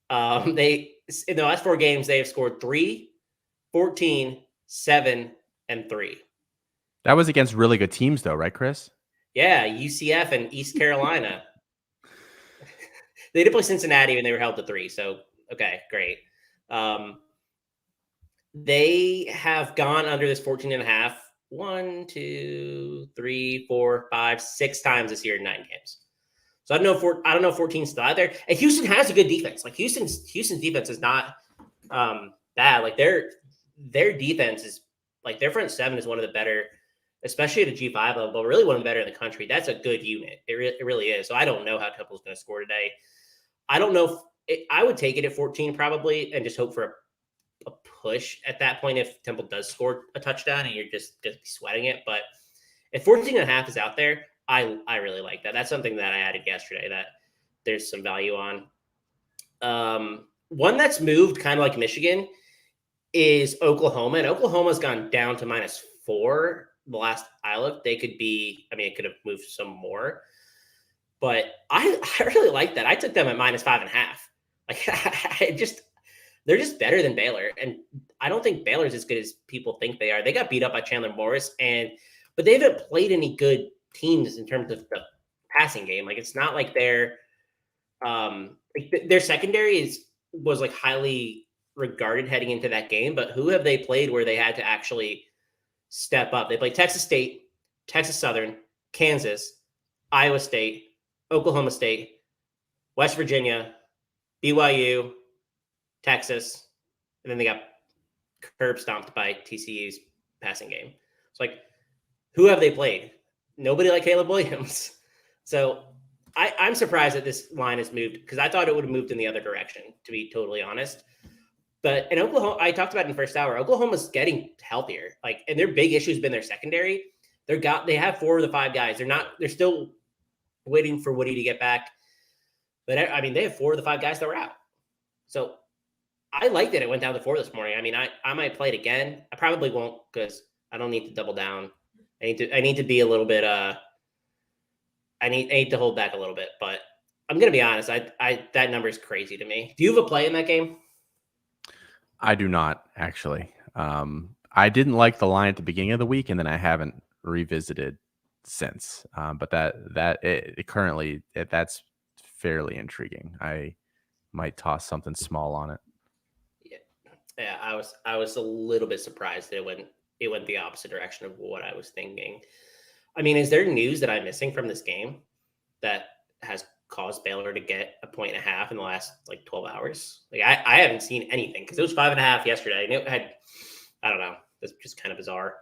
In the last 4 games, they have scored 3, 14, 7, and 3. That was against really good teams, though, right, Chris? Yeah, UCF and East Carolina. They did play Cincinnati when they were held to 3. So, okay, great. They have gone under this 14.5 1, 2, 3, 4, 5, 6 times this year in 9 games. So I don't know if 14 is still out there. And Houston has a good defense. Houston's defense is not bad. Their defense is their front 7 is one of the better, especially at a G5 level, but really one of the better in the country. That's a good unit. It really is. So I don't know how Temple's going to score today. I don't know I would take it at 14 probably and just hope for a push at that point if Temple does score a touchdown and you're just going to be sweating it. But if 14.5 is out there, I really like that. That's something that I added yesterday that there's some value on. One that's moved kind of like Michigan is Oklahoma. And Oklahoma's gone down to -4 the last I looked. They could be, I mean, it could have moved some more. But I really like that. I took them at -5.5. Like they're just better than Baylor. And I don't think Baylor's as good as people think they are. They got beat up by Chandler Morris, but they haven't played any good teams in terms of the passing game. Like it's not like their secondary was like highly regarded heading into that game. But who have they played where they had to actually step up? They played Texas State, Texas Southern, Kansas, Iowa State, Oklahoma State, West Virginia, BYU, Texas, and then they got curb stomped by TCU's passing game. It's like, who have they played? Nobody like Caleb Williams. So I'm surprised that this line has moved because I thought it would have moved in the other direction, to be totally honest. But in Oklahoma, I talked about it in the first hour, Oklahoma's getting healthier. Like, and their big issue has been their secondary. They have 4 of the 5 guys. They're still waiting for Woody to get back. But I mean, they have 4 of the 5 guys that were out. So I like that it went down to 4 this morning. I mean, I might play it again. I probably won't because I don't need to double down. I need to be a little bit I need to hold back a little bit, but I'm gonna be honest, that number is crazy to me. Do you have a play in that game? I do not actually. I didn't like the line at the beginning of the week, and then I haven't revisited since. But that's fairly intriguing. I might toss something small on it. Yeah. I was a little bit surprised that it went the opposite direction of what I was thinking. I mean, is there news that I'm missing from this game that has caused Baylor to get 1.5 points in the last 12 hours? Like I haven't seen anything because it was 5.5 yesterday, and it had, I don't know, that's just kind of bizarre.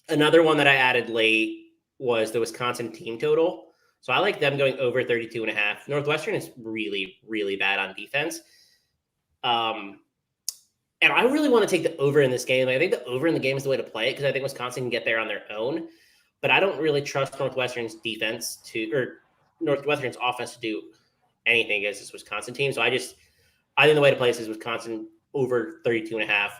Another one that I added late was the Wisconsin team total. So I like them going over 32.5. Northwestern is really, really bad on defense. And I really want to take the over in this game. I think the over in the game is the way to play it because I think Wisconsin can get there on their own. But I don't really trust Northwestern's Northwestern's offense to do anything against this Wisconsin team. So I think the way to play this is Wisconsin over 32.5.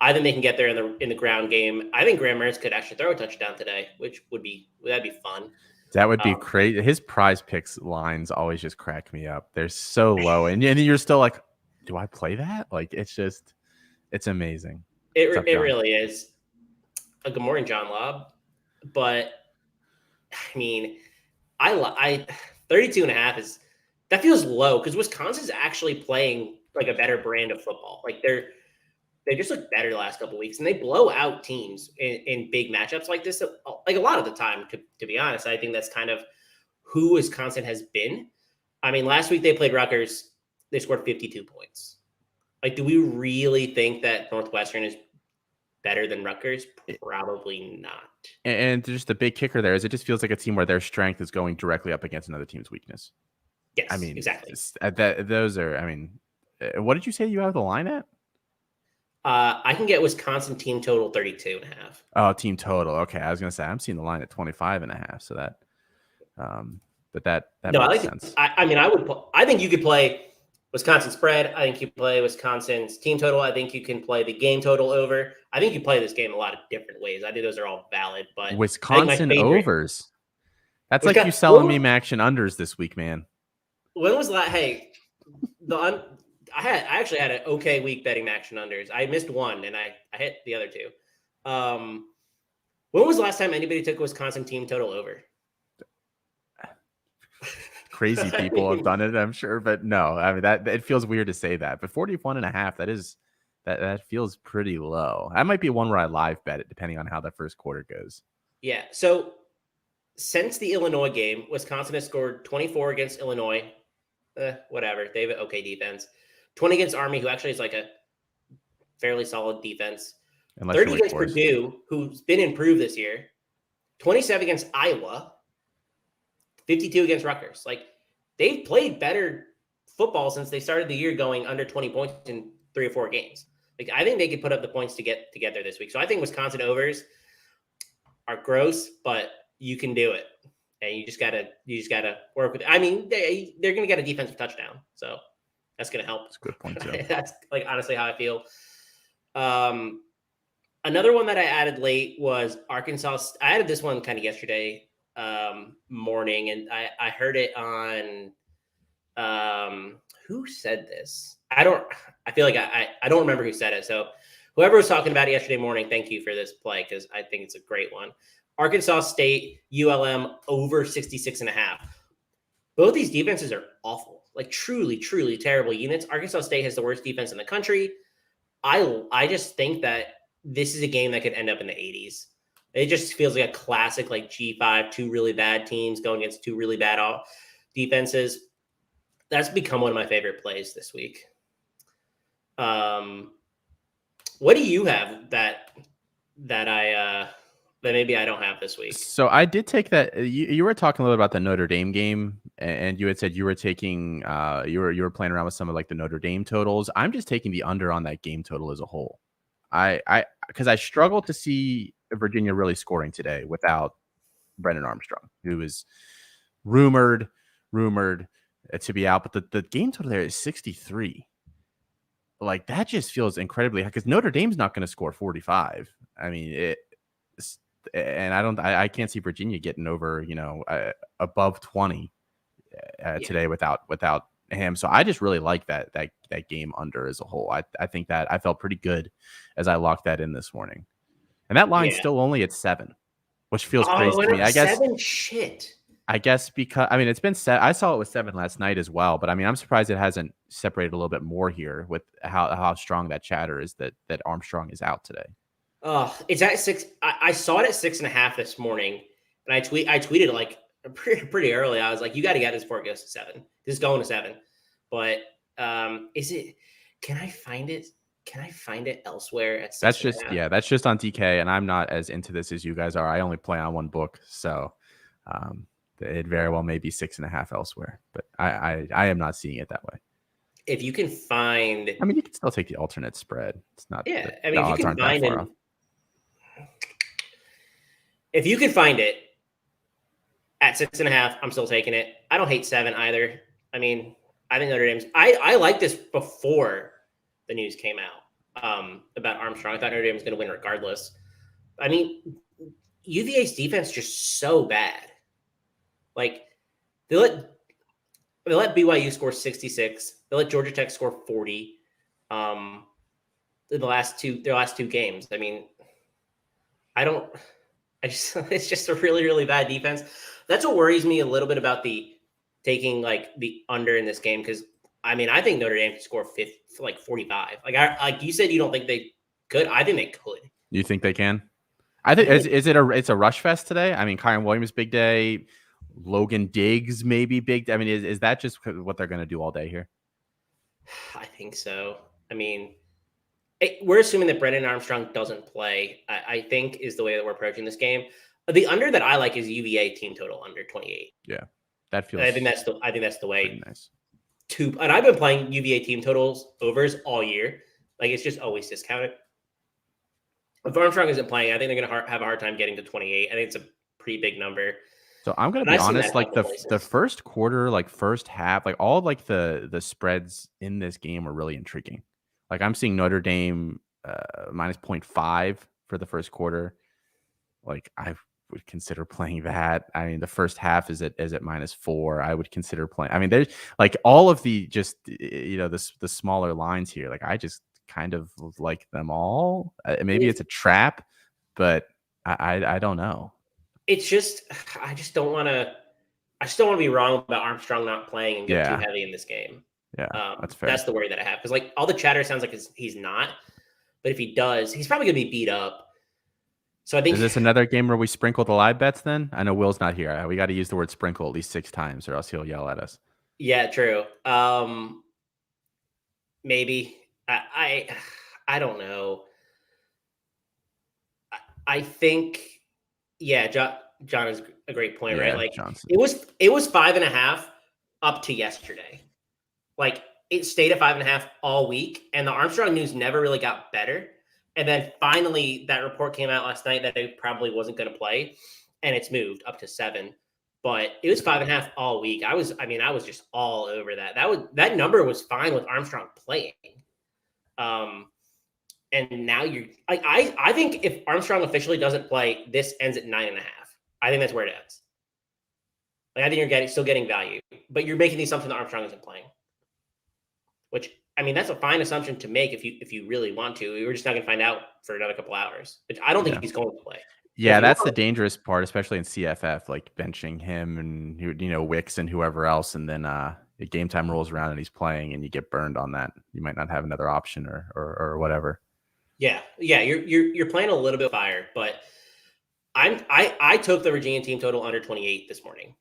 I think they can get there in the ground game. I think Graham Mertz could actually throw a touchdown today, that'd be fun. That would be crazy. His prize picks lines always just crack me up. They're so low, and you're still like, do I play that? Like, it's amazing. It really is. Good morning, John Lobb. But I mean, I 32.5 that feels low because Wisconsin's actually playing like a better brand of football. Like they just look better the last couple of weeks, and they blow out teams in big matchups like this. Like a lot of the time, to be honest, I think that's kind of who Wisconsin has been. I mean, last week they played Rutgers. They scored 52 points. Like, do we really think that Northwestern is better than Rutgers? Probably not. And just the big kicker there is it just feels like a team where their strength is going directly up against another team's weakness. Yes, I mean, exactly. Those are, I mean, what did you say you have the line at? I can get Wisconsin team total 32.5. Oh, team total. Okay. I was going to say, I'm seeing the line at 25.5. So that, but that makes sense. I think you could play Wisconsin spread. I think you play Wisconsin's team total. I think you can play the game total over. I think you play this game a lot of different ways. I think those are all valid, but Wisconsin overs. That's like you selling me MACtion unders this week, man. When was that? Hey, I actually had an okay week betting MACtion unders. I missed one and I hit the other two. When was the last time anybody took Wisconsin team total over? Crazy people have done it, I'm sure, but no, I mean that it feels weird to say that. But 41.5, that feels pretty low. That might be one where I live bet it, depending on how the first quarter goes. Yeah. So since the Illinois game, Wisconsin has scored 24 against Illinois. Whatever, they have an okay defense. 20 against Army, who actually is like a fairly solid defense. 30 against Purdue, who's been improved this year. 27 against Iowa. 52 against Rutgers. Like, they've played better football since they started the year going under 20 points in 3 or 4 games. Like, I think they could put up the points to get together this week. So I think Wisconsin overs are gross, but you can do it. And you just gotta work with it. I mean, they're gonna get a defensive touchdown. So that's gonna help. That's a good point, too. That's like honestly how I feel. Another one that I added late was Arkansas. I added this one kind of yesterday morning, and I heard it on who said this? I feel like I don't remember who said it. So whoever was talking about it yesterday morning, thank you for this play because I think it's a great one. Arkansas State, ULM over 66.5. Both these defenses are awful, like truly, truly terrible units. Arkansas State has the worst defense in the country. I just think that this is a game that could end up in the 80s. It just feels like a classic, like G5, 2 really bad teams going against 2 really bad defenses. That's become one of my favorite plays this week. What do you have that maybe I don't have this week? So I did take that. You were talking a little about the Notre Dame game, and you had said you were taking you were playing around with some of like the Notre Dame totals. I'm just taking the under on that game total as a whole. Because I struggled to see Virginia really scoring today without Brennan Armstrong, who is rumored to be out, but the game total there is 63. Like, that just feels incredibly high because Notre Dame's not going to score 45. I mean, I can't see Virginia getting over, above 20 today without him. So I just really like that game under as a whole. I think that I felt pretty good as I locked that in this morning. And that line's still only at 7, which feels crazy to me. I guess 7 shit. I guess because it's been set. I saw it was 7 last night as well, but I'm surprised it hasn't separated a little bit more here with how strong that chatter is that Armstrong is out today. It's at 6. I saw it at 6.5 this morning, and I tweeted like pretty early. I was like, you got to get this before it goes to 7. This is going to 7. But is it? Can I find it? Can I find it elsewhere at 6? That's just on DK, and I'm not as into this as you guys are. I only play on one book, so it very well may be 6.5 elsewhere, but I am not seeing it that way. If you can find, you can still take the alternate spread. It's not. Yeah, if you can find it, if you can find it at 6.5, I'm still taking it. I don't hate 7 either. I think Notre Dame's. I like this before the news came out about Armstrong. I thought Notre Dame was going to win regardless. UVA's defense just so bad. Like, they let BYU score 66. They let Georgia Tech score 40. In their last two games. It's just a really, really bad defense. That's what worries me a little bit about the taking like the under in this game. Cause I think Notre Dame could score 45. Like you said, you don't think they could. I think they could. You think they can? I think it's a rush fest today. Kyron Williams, big day. Logan Diggs, maybe big. Is that just what they're going to do all day here? I think so. We're assuming that Brennan Armstrong doesn't play, I think is the way that we're approaching this game. The under that I like is UVA team total under 28. Yeah, that feels. I think that's the way. Nice. And I've been playing UVA team totals overs all year. Like, it's just always discounted. If Armstrong isn't playing, I think they're going to have a hard time getting to 28. I think it's a pretty big number. So I'm going to be honest, like the first quarter, like first half, like all like the spreads in this game are really intriguing. Like, I'm seeing Notre Dame minus 0.5 for the first quarter. Like, I would consider playing that. The first half is at -4. I would consider playing. There's like all of the just the smaller lines here. Like, I just kind of like them all. Maybe it's a trap, but I don't know. It's just I just don't want to be wrong about Armstrong not playing and get too heavy in this game. Yeah, that's fair. That's the worry that I have, because like all the chatter sounds like he's not, but if he does, he's probably gonna be beat up. So I think, is this another game where we sprinkle the live bets? Then I know Will's not here. We got to use the word sprinkle at least 6 times, or else he'll yell at us. Yeah, true. Maybe I don't know. I think, yeah, John is a great point, right? Like, Johnson. it was 5.5. up to yesterday. Like, it stayed at 5.5 all week, and the Armstrong news never really got better. And then finally, that report came out last night that it probably wasn't going to play, and it's moved up to 7. But it was 5.5 all week. I was just all over that. That number was fine with Armstrong playing. And now I think if Armstrong officially doesn't play, this ends at 9.5. I think that's where it ends. Like, I think you're still getting value, but you're making the assumption that Armstrong isn't playing. Which, I mean, that's a fine assumption to make if you really want to. We're just not going to find out for another couple hours. Which I don't think he's going to play. Yeah, that's the dangerous part, especially in CFF, like benching him and Wicks and whoever else, and then game time rolls around and he's playing, and you get burned on that. You might not have another option or whatever. Yeah, you're playing a little bit of fire, but I took the Virginia team total under 28 this morning,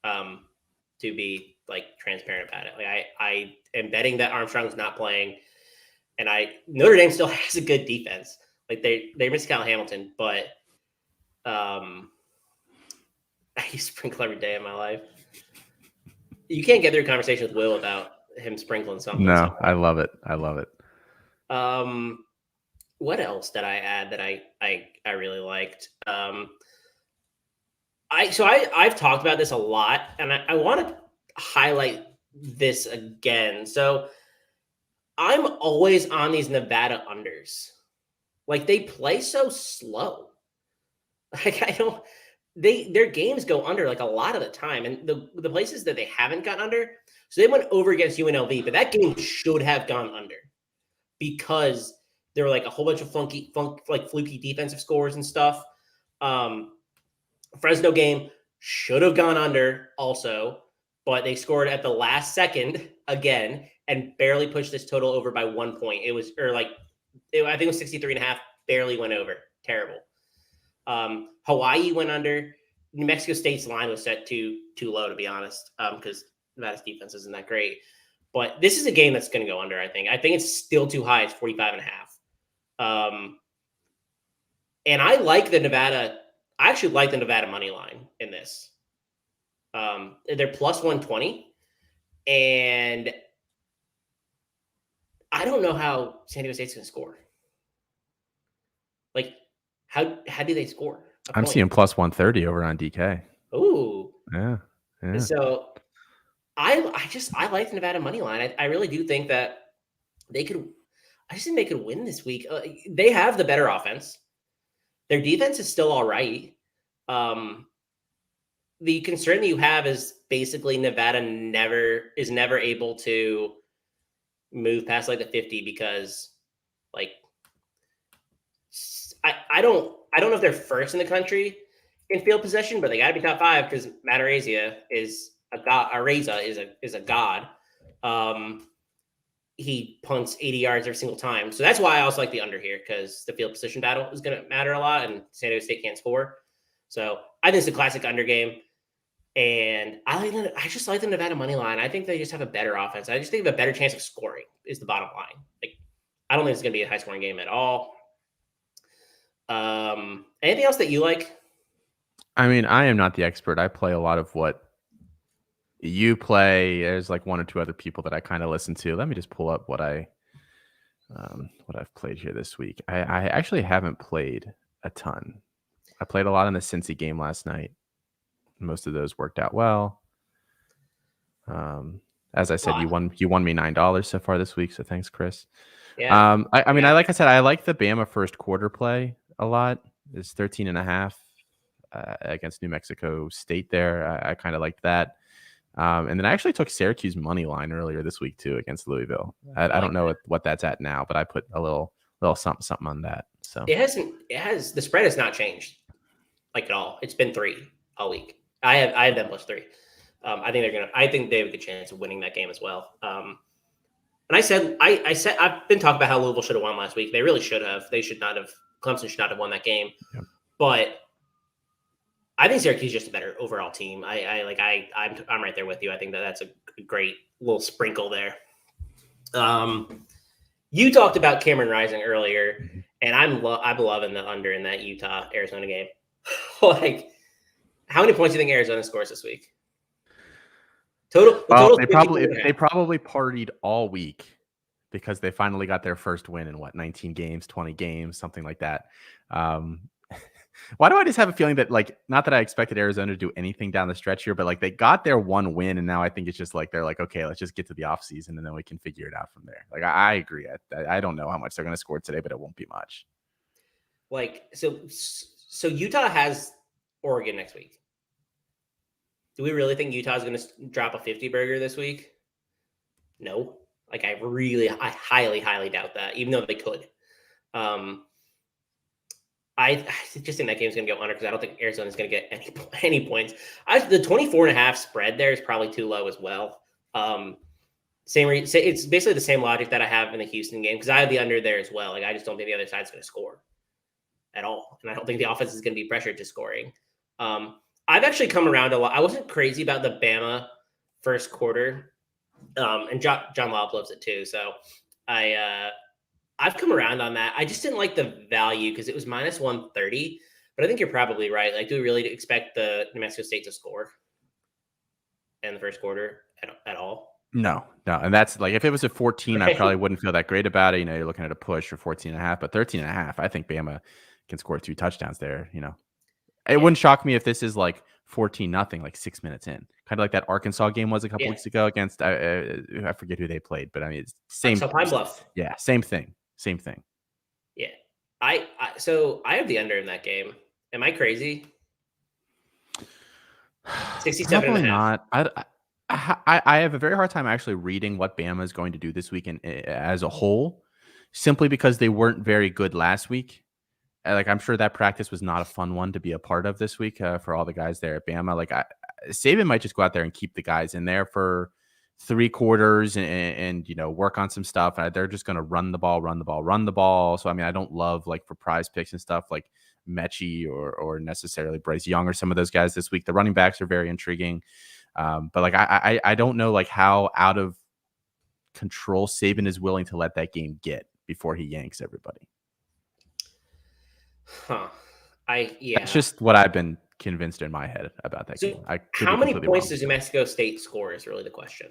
to be like transparent about it. Like I am betting that Armstrong's not playing, and Notre Dame still has a good defense. Like they missed Cal Hamilton, but I use sprinkle every day of my life. You can't get through a conversation with Will about him sprinkling something. No, I love it. I love it. What else did I add that I really liked? I've talked about this a lot, and I want to highlight this again. So I'm always on these Nevada unders. Like, they play so slow. Like, their games go under like a lot of the time, and the places that they haven't gone under. So they went over against UNLV, but that game should have gone under because there were like a whole bunch of fluky defensive scores and stuff. Fresno game should have gone under also, but they scored at the last second again and barely pushed this total over by 1 point. I think it was 63.5, barely went over. Terrible. Hawaii went under. New Mexico State's line was set too low, to be honest, because Nevada's defense isn't that great. But this is a game that's going to go under, I think. I think it's still too high. It's 45.5. And I actually like the Nevada money line in this. They're plus 120. And I don't know how San Diego State's going to score. Like, how do they score? I'm seeing plus 130 over on DK. Ooh. Yeah. So I like the Nevada money line. I really do think that they could win this week. They have the better offense. Their defense is still all right. The concern that you have is basically Nevada is never able to move past like the 50 because like I don't know if they're first in the country in field possession, but they got to be top 5 because Matt Araiza is a god. Araiza is a god. He punts 80 yards every single time. So that's why I also like the under here, because the field position battle is going to matter a lot, and San Diego State can't score. So I think it's a classic under game. And I just like the Nevada money line. I think they just have a better offense. I just think they have a better chance of scoring is the bottom line. Like, I don't think it's going to be a high scoring game at all. Anything else that you like? I mean, I am not the expert. I play a lot of what you play. There's like one or two other people that I kind of listen to. Let me just pull up what I've played here this week. I actually haven't played a ton. I played a lot in the Cincy game last night. Most of those worked out well. As I said, you won me $9 so far this week. So thanks, Chris. Yeah. I mean, like I said, I like the Bama first quarter play a lot. It's 13.5 against New Mexico State there. I kind of liked that. And then I actually took Syracuse money line earlier this week too against Louisville. I don't know what that's at now, but I put a little something on that. So the spread has not changed like at all. It's been 3 all week. I have them plus 3. I think they have a good chance of winning that game as well. And I said I've been talking about how Louisville should have won last week. They really should have. Clemson should not have won that game. Yep. But I think Syracuse is just a better overall team. I'm right there with you. I think that's a great little sprinkle there. You talked about Cameron Rising earlier, and I'm loving the under in that Utah Arizona game. Like, how many points do you think Arizona scores this week? Total. Well, Total. they probably partied all week because they finally got their first win in 19 games, 20 games, something like that. Why do I just have a feeling that, like, not that I expected Arizona to do anything down the stretch here, but like they got their one win, and now I think it's just like they're like, okay, let's just get to the offseason and then we can figure it out from there. Like, I agree. I don't know how much they're going to score today, but it won't be much. Like, so Utah has Oregon next week. Do we really think Utah is going to drop a 50 burger this week? No. Like, I highly, highly doubt that, even though they could. I just think that game's going to go under because I don't think Arizona's going to get any points. The 24.5 spread there is probably too low as well. It's basically the same logic that I have in the Houston game because I have the under there as well. Like, I just don't think the other side's going to score at all, and I don't think the offense is going to be pressured to scoring. I've actually come around a lot. I wasn't crazy about the Bama first quarter, and John Lobb loves it too. So I've come around on that. I just didn't like the value because it was minus 130. But I think you're probably right. Like, do we really expect the New Mexico State to score in the first quarter at all? No. And that's like, if it was a 14, I probably wouldn't feel that great about it. You're looking at a push for 14.5, but 13.5, I think Bama can score 2 touchdowns there. It wouldn't shock me if this is like 14-0, like 6 minutes in, kind of like that Arkansas game was a couple weeks ago against, I forget who they played, but I mean, it's same. So Pine Bluff. Yeah. Same thing. Yeah. So I have the under in that game. Am I crazy? 67.5. Probably not. I have a very hard time actually reading what Bama is going to do this weekend as a whole, simply because they weren't very good last week. Like, I'm sure that practice was not a fun one to be a part of this week for all the guys there at Bama. Like, Saban might just go out there and keep the guys in there for 3 quarters and work on some stuff. They're just going to run the ball. So, I mean, I don't love, like, for prize picks and stuff like Mechie or necessarily Bryce Young or some of those guys this week. The running backs are very intriguing. But like, I don't know, like, how out of control Saban is willing to let that game get before he yanks everybody. Huh. That's just what I've been convinced in my head about that game. How many points does New Mexico State score is really the question.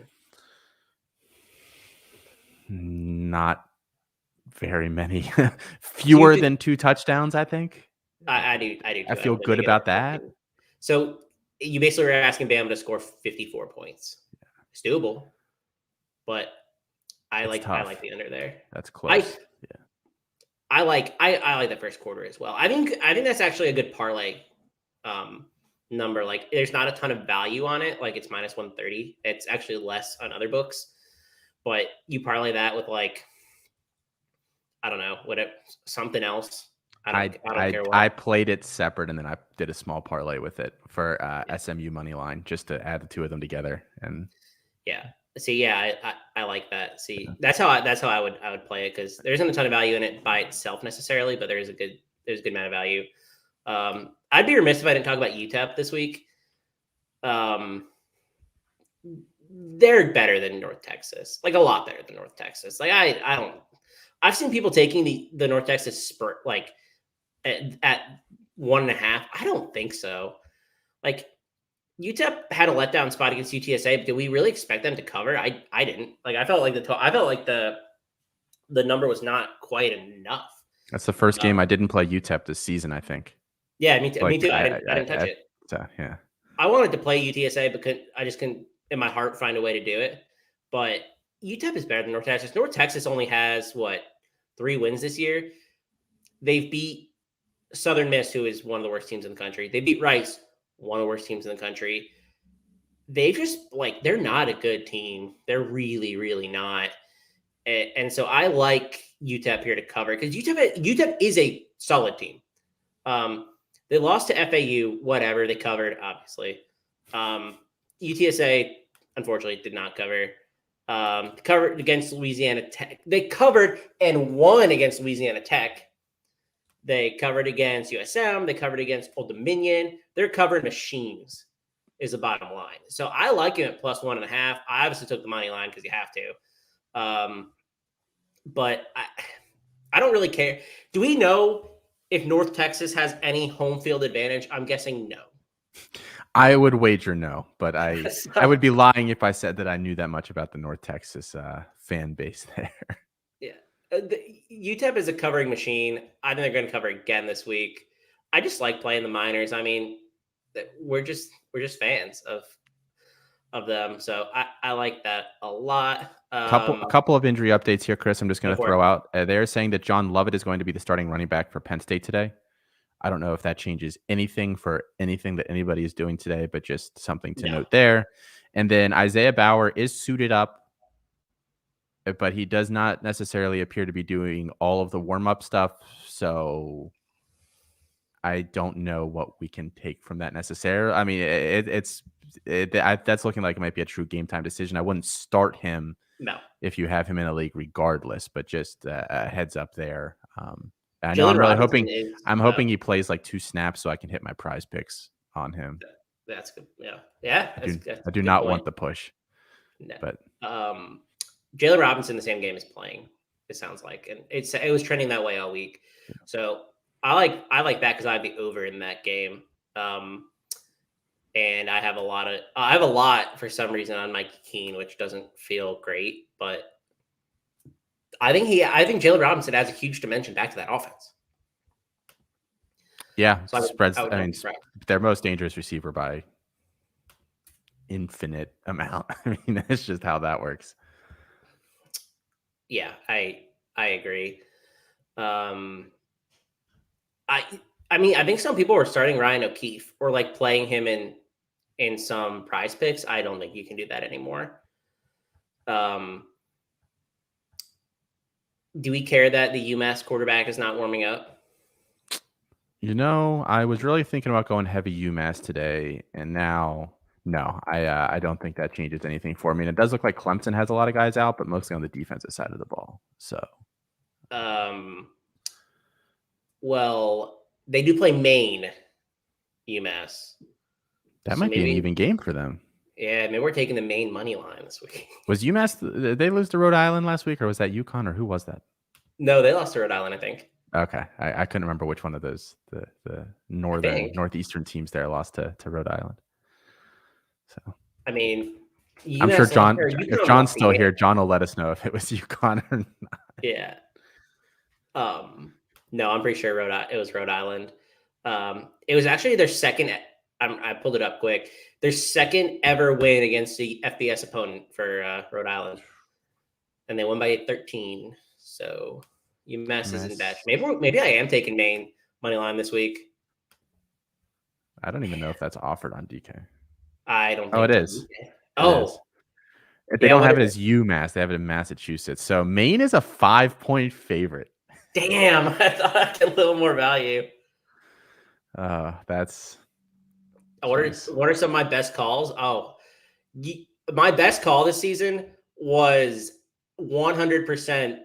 Not very many. Fewer than 2 touchdowns, I think. I do. I feel good about that. So you basically are asking Bama to score 54 points. It's doable, but I like the under there. That's close. I like the first quarter as well. I think that's actually a good parlay number. Like, there's not a ton of value on it. Like, it's minus 130. It's actually less on other books, but you parlay that with, like, I don't know, something else. I don't care what. I played it separate, and then I did a small parlay with it for SMU money line just to add the 2 of them together. And I like that. That's how I would play it, because there isn't a ton of value in it by itself necessarily, but there's a good amount of value. I'd be remiss if I didn't talk about UTEP this week. They're better than North Texas, like a lot better than North Texas. Like, I've seen people taking the North Texas spurt like at 1.5. I don't think so. Like, UTEP had a letdown spot against UTSA, but did we really expect them to cover? I didn't. Like, I felt like the number was not quite enough. That's the first game I didn't play UTEP this season, I think. Yeah, me too. I didn't touch it. Yeah. I wanted to play UTSA, but I just couldn't, in my heart, find a way to do it. But UTEP is better than North Texas. North Texas only has 3 wins this year. They've beat Southern Miss, who is one of the worst teams in the country. They beat Rice, one of the worst teams in the country. They just, they're not a good team. They're really, really not. And so I like UTEP here to cover, because UTEP is a solid team. They lost to FAU, whatever. They covered, obviously. UTSA, unfortunately, did not cover. Covered against Louisiana Tech. They covered and won against Louisiana Tech. They covered against USM. They covered against Old Dominion. They're covering machines is the bottom line. So I like him at plus 1.5. I obviously took the money line because you have to. But I don't really care. Do we know if North Texas has any home field advantage? I'm guessing no. I would wager no, but I So, would be lying if I said that I knew that much about the North Texas fan base there. yeah. UTEP is a covering machine. I think they're going to cover again this week. I just like playing the Miners. I mean, we're just fans of them, so I like that a lot. A couple of injury updates here, Chris. I'm just going Go to for throw out. They're saying that John Lovett is going to be the starting running back for Penn State today. I don't know if that changes anything for anything that anybody is doing today, but just something to note there. And then Isaiah Bauer is suited up, but he does not necessarily appear to be doing all of the warm-up stuff. So I don't know what we can take from that necessarily. I mean, that's looking like it might be a true game time decision. I wouldn't start him if you have him in a league regardless, but just a heads up there. I know I'm really hoping hoping he plays like 2 snaps so I can hit my prize picks on him. That's good. Yeah. I do not want the push. No. But Jalen Robinson, the same game is playing. It sounds like, and it was trending that way all week. Yeah. So I like that because I have the over in that game. And I have a lot for some reason on Mike Keene, which doesn't feel great, but I think Jalen Robinson adds a huge dimension back to that offense. Yeah, so spreads. I mean, their most dangerous receiver by infinite amount. I mean, that's just how that works. Yeah, I agree. I mean, I think some people are starting Ryan O'Keefe or like playing him in some prize picks. I don't think you can do that anymore. Do we care that the UMass quarterback is not warming up? You know, I was really thinking about going heavy UMass today, and now, no, I don't think that changes anything for me. And it does look like Clemson has a lot of guys out, but mostly on the defensive side of the ball. So, well, they do play Maine, UMass. That might be an even game for them. Yeah, maybe we're taking the Maine money line this week. Was UMass? Did they lose to Rhode Island last week, or was that UConn, or who was that? No, they lost to Rhode Island, I think. Okay, I couldn't remember which one of those the northeastern teams there lost to Rhode Island. So I mean, I'm sure John. If John's still here, John will let us know if it was UConn or not. Yeah. No, I'm pretty sure it was Rhode Island. It was actually their second. I pulled it up quick. Their second ever win against the FBS opponent for Rhode Island, and they won by 13. So UMass is in bad. Maybe I am taking Maine money line this week. I don't even know if that's offered on DK. I don't. Oh, it is. They don't have it as UMass. They have it in Massachusetts. So Maine is a 5-point favorite. Damn, I thought I had a little more value. That's. What are some of my best calls? Oh, my best call this season was 100%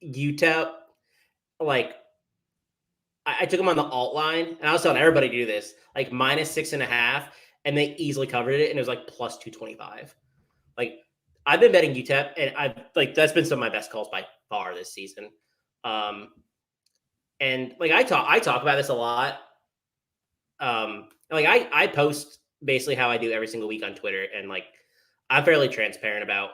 UTEP. Like, I took them on the alt line, and I was telling everybody to do this, like -6.5, and they easily covered it, and it was like +225. Like, I've been betting UTEP, and that's been some of my best calls by far this season. And like I talk about this a lot. Like I post basically how I do every single week on Twitter, and like I'm fairly transparent about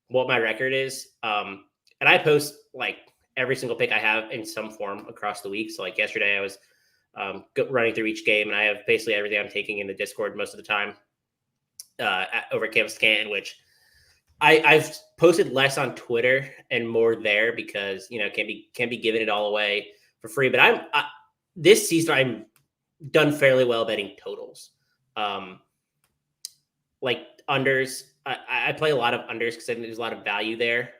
what my record is. And I post like every single pick I have in some form across the week. So like yesterday I was running through each game, and I have basically everything I'm taking in the Discord most of the time over at Campus Canton, which I've posted less on Twitter and more there because, you know, can't be giving it all away for free. But this season I'm done fairly well betting totals. Like unders, I play a lot of unders because I think there's a lot of value there.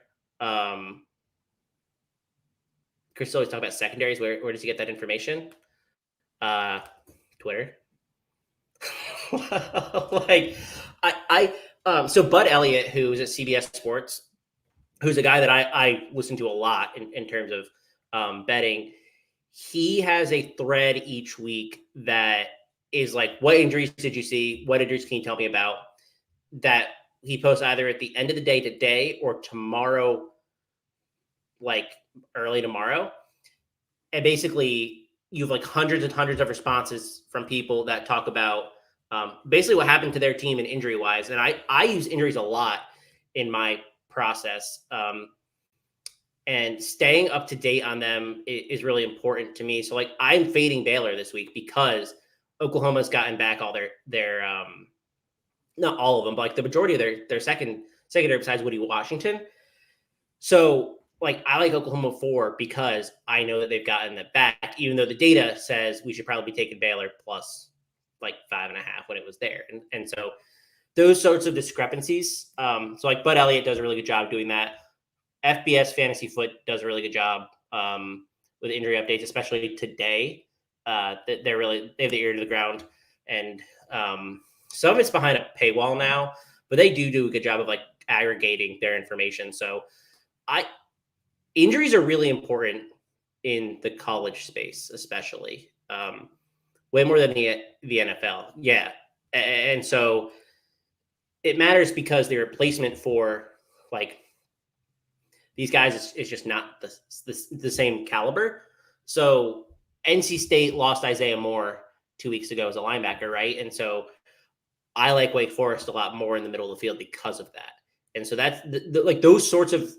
Chris always talk about secondaries. Where does he get that information? Twitter. Like so Bud Elliott, who's at CBS Sports, who's a guy that I listen to a lot in terms of betting. He has a thread each week that is like, what injuries did you see? What injuries can you tell me about? That he posts either at the end of the day today or tomorrow, like early tomorrow. And basically you have like hundreds and hundreds of responses from people that talk about basically what happened to their team and injury wise. And I use injuries a lot in my process. And staying up to date on them is really important to me. So like I'm fading Baylor this week because Oklahoma's gotten back all their not all of them, but like the majority of their secondary besides Woody Washington. So like I like Oklahoma 4 because I know that they've gotten it back, even though the data says we should probably be taking Baylor plus like 5.5 when it was there. And so those sorts of discrepancies. So like Bud Elliott does a really good job doing that. FBS Fantasy Foot does a really good job with injury updates, especially today. They have the ear to the ground, and some of it's behind a paywall now, but they do a good job of like aggregating their information. So injuries are really important in the college space, especially way more than the NFL. Yeah, and so it matters because the replacement for like these guys is just not the same caliber. So NC State lost Isaiah Moore 2 weeks ago as a linebacker, right? And so I like Wake Forest a lot more in the middle of the field because of that. And so that's like those sorts of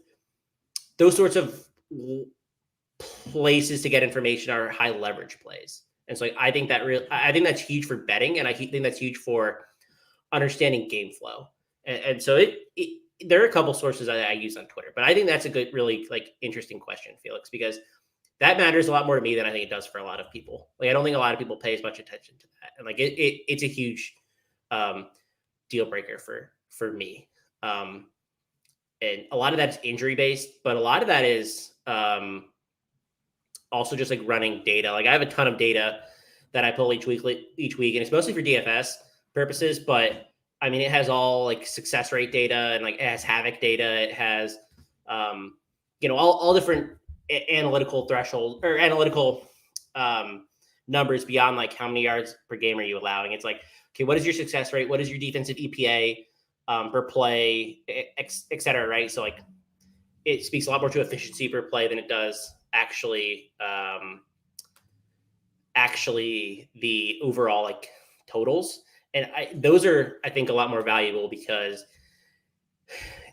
places to get information are high leverage plays. And so I think that's huge for betting, and I think that's huge for understanding game flow. And so there are a couple sources I use on Twitter, but I think that's a good, really like interesting question, Felix, because that matters a lot more to me than I think it does for a lot of people. Like, I don't think a lot of people pay as much attention to that. And like, it's a huge deal breaker for me. And a lot of that's injury based, but a lot of that is also just like running data. Like I have a ton of data that I pull each week, and it's mostly for DFS purposes, but I mean, it has all like success rate data, and like it has havoc data. It has, all different analytical thresholds or analytical numbers beyond like how many yards per game are you allowing. It's like, okay, what is your success rate? What is your defensive EPA per play, et cetera, right? So like it speaks a lot more to efficiency per play than it does actually the overall like totals. And those are, I think, a lot more valuable because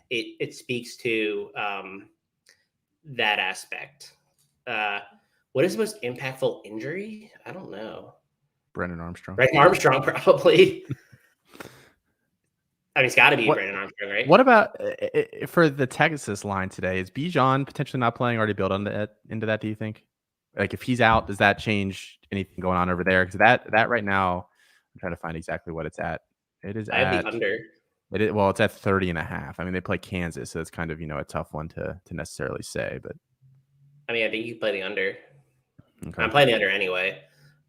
it speaks to that aspect. What is the most impactful injury? I don't know. Brendan Armstrong. Brendan Armstrong, probably. I mean, it's got to be Brendan Armstrong, right? What about for the Texas line today? Is Bijan potentially not playing? Already built into that? Do you think? Like, if he's out, does that change anything going on over there? Because that right now, I'm trying to find exactly what it's at. It is I have the under. It's at 30.5. I mean, they play Kansas, so it's kind of a tough one to necessarily say. But I mean, I think you play the under. Okay. I'm playing the under anyway.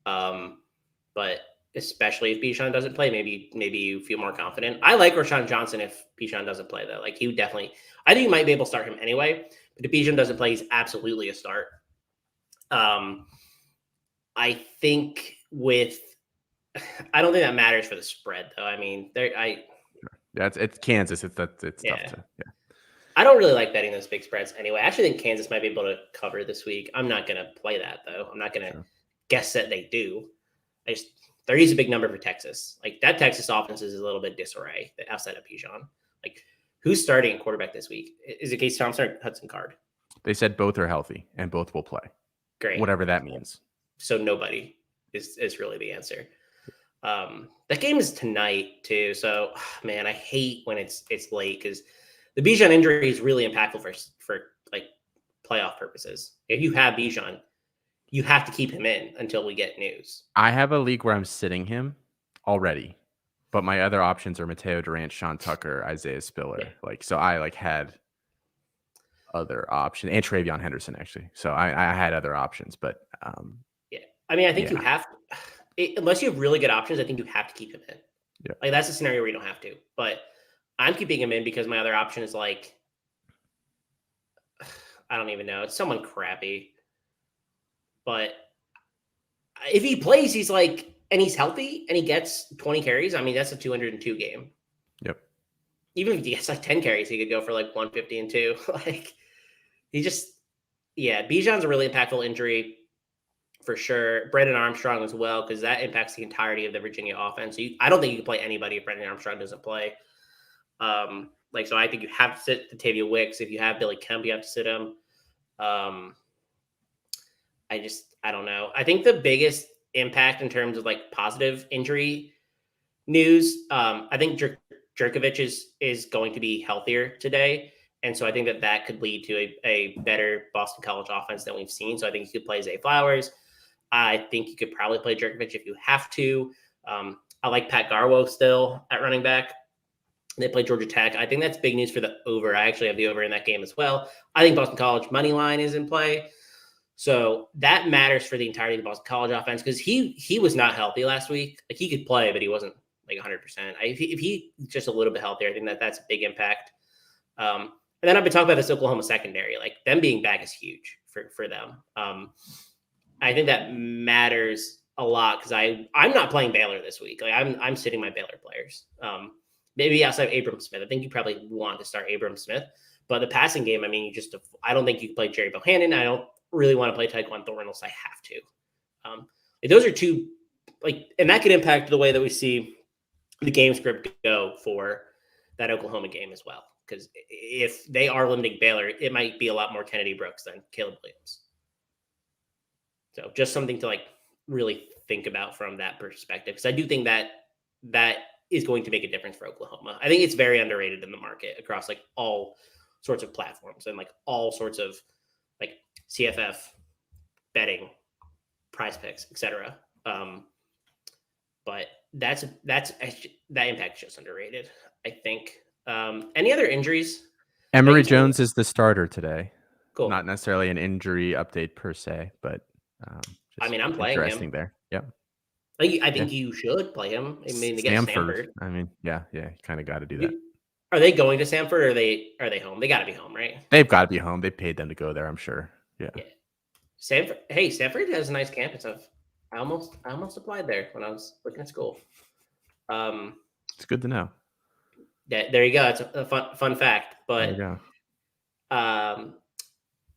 But especially if Bijan doesn't play, maybe you feel more confident. I like Rashawn Johnson if Bijan doesn't play, though. Like, he would definitely, I think you might be able to start him anyway. But if Bijan doesn't play, he's absolutely a start. I think I don't think that matters for the spread, though. I mean, it's Kansas. It's tough to. Yeah. I don't really like betting those big spreads anyway. I actually think Kansas might be able to cover this week. I'm not going to play that, though. I'm not going to guess that they do. 30 is a big number for Texas. Like, that Texas offense is a little bit disarray outside of Bijan. Like, who's starting at quarterback this week? Is it Case Thompson or Hudson Card? They said both are healthy and both will play. Great. Whatever that means. So nobody is really the answer. That game is tonight too. So, man, I hate when it's late because the Bijan injury is really impactful for like playoff purposes. If you have Bijan, you have to keep him in until we get news. I have a league where I'm sitting him already, but my other options are Mateo Durant, Sean Tucker, Isaiah Spiller. Yeah. So I had other options, and Travion Henderson actually. So I had other options, but yeah. I mean, I think you have to, unless you have really good options, I think you have to keep him in. Yeah. Like, that's a scenario where you don't have to. But I'm keeping him in because my other option is like, I don't even know. It's someone crappy. But if he plays, he's like, and he's healthy and he gets 20 carries, I mean, that's a 202 game. Yep. Even if he gets like 10 carries, he could go for like 150 and 2. Like, Bijan's a really impactful injury for sure. Brendan Armstrong as well, because that impacts the entirety of the Virginia offense. So I don't think you can play anybody if Brendan Armstrong doesn't play. So I think you have to sit Tavia Wicks. If you have Billy Kemp, you have to sit him. I don't know. I think the biggest impact in terms of like positive injury news, I think Jerkovic is going to be healthier today. And so I think that could lead to a better Boston College offense than we've seen. So I think you could play Zay Flowers. I think you could probably play Jerkovic if you have to. I like Pat Garwo still at running back. They play Georgia Tech. I think that's big news for the over. I actually have the over in that game as well. I think Boston College money line is in play. So that matters for the entirety of the Boston College offense because he was not healthy last week. Like he could play, but he wasn't like 100%. If he just a little bit healthier, I think that's a big impact. And then I've been talking about this Oklahoma secondary. Like them being back is huge for them. I think that matters a lot because I'm not playing Baylor this week. Like I'm sitting my Baylor players. Maybe outside of Abram Smith. I think you probably want to start Abram Smith. But the passing game, I mean, I don't think you can play Jerry Bohannon. I don't really want to play Tyquan Thorne unless I have to. Those are two, and that could impact the way that we see the game script go for that Oklahoma game as well. Because if they are limiting Baylor, it might be a lot more Kennedy Brooks than Caleb Williams. So just something to really think about from that perspective. Because I do think that is going to make a difference for Oklahoma. I think it's very underrated in the market across all sorts of platforms and all sorts of CFF betting, prize picks, etc. But that impact is just underrated, I think. Any other injuries? Emory Jones is the starter today. Cool. Not necessarily an injury update per se, but I'm playing interesting him there. Yeah. I think you should play him. I mean, against Stanford. I mean, yeah, you kind of got to do that. Are they going to Stanford or are they home? They got to be home, right? They've got to be home. They paid them to go there, I'm sure. Yeah. Stanford. Hey, Stanford has a nice campus. I almost applied there when I was looking at school. It's good to know. Yeah, there you go. It's a fun fact. But there you go.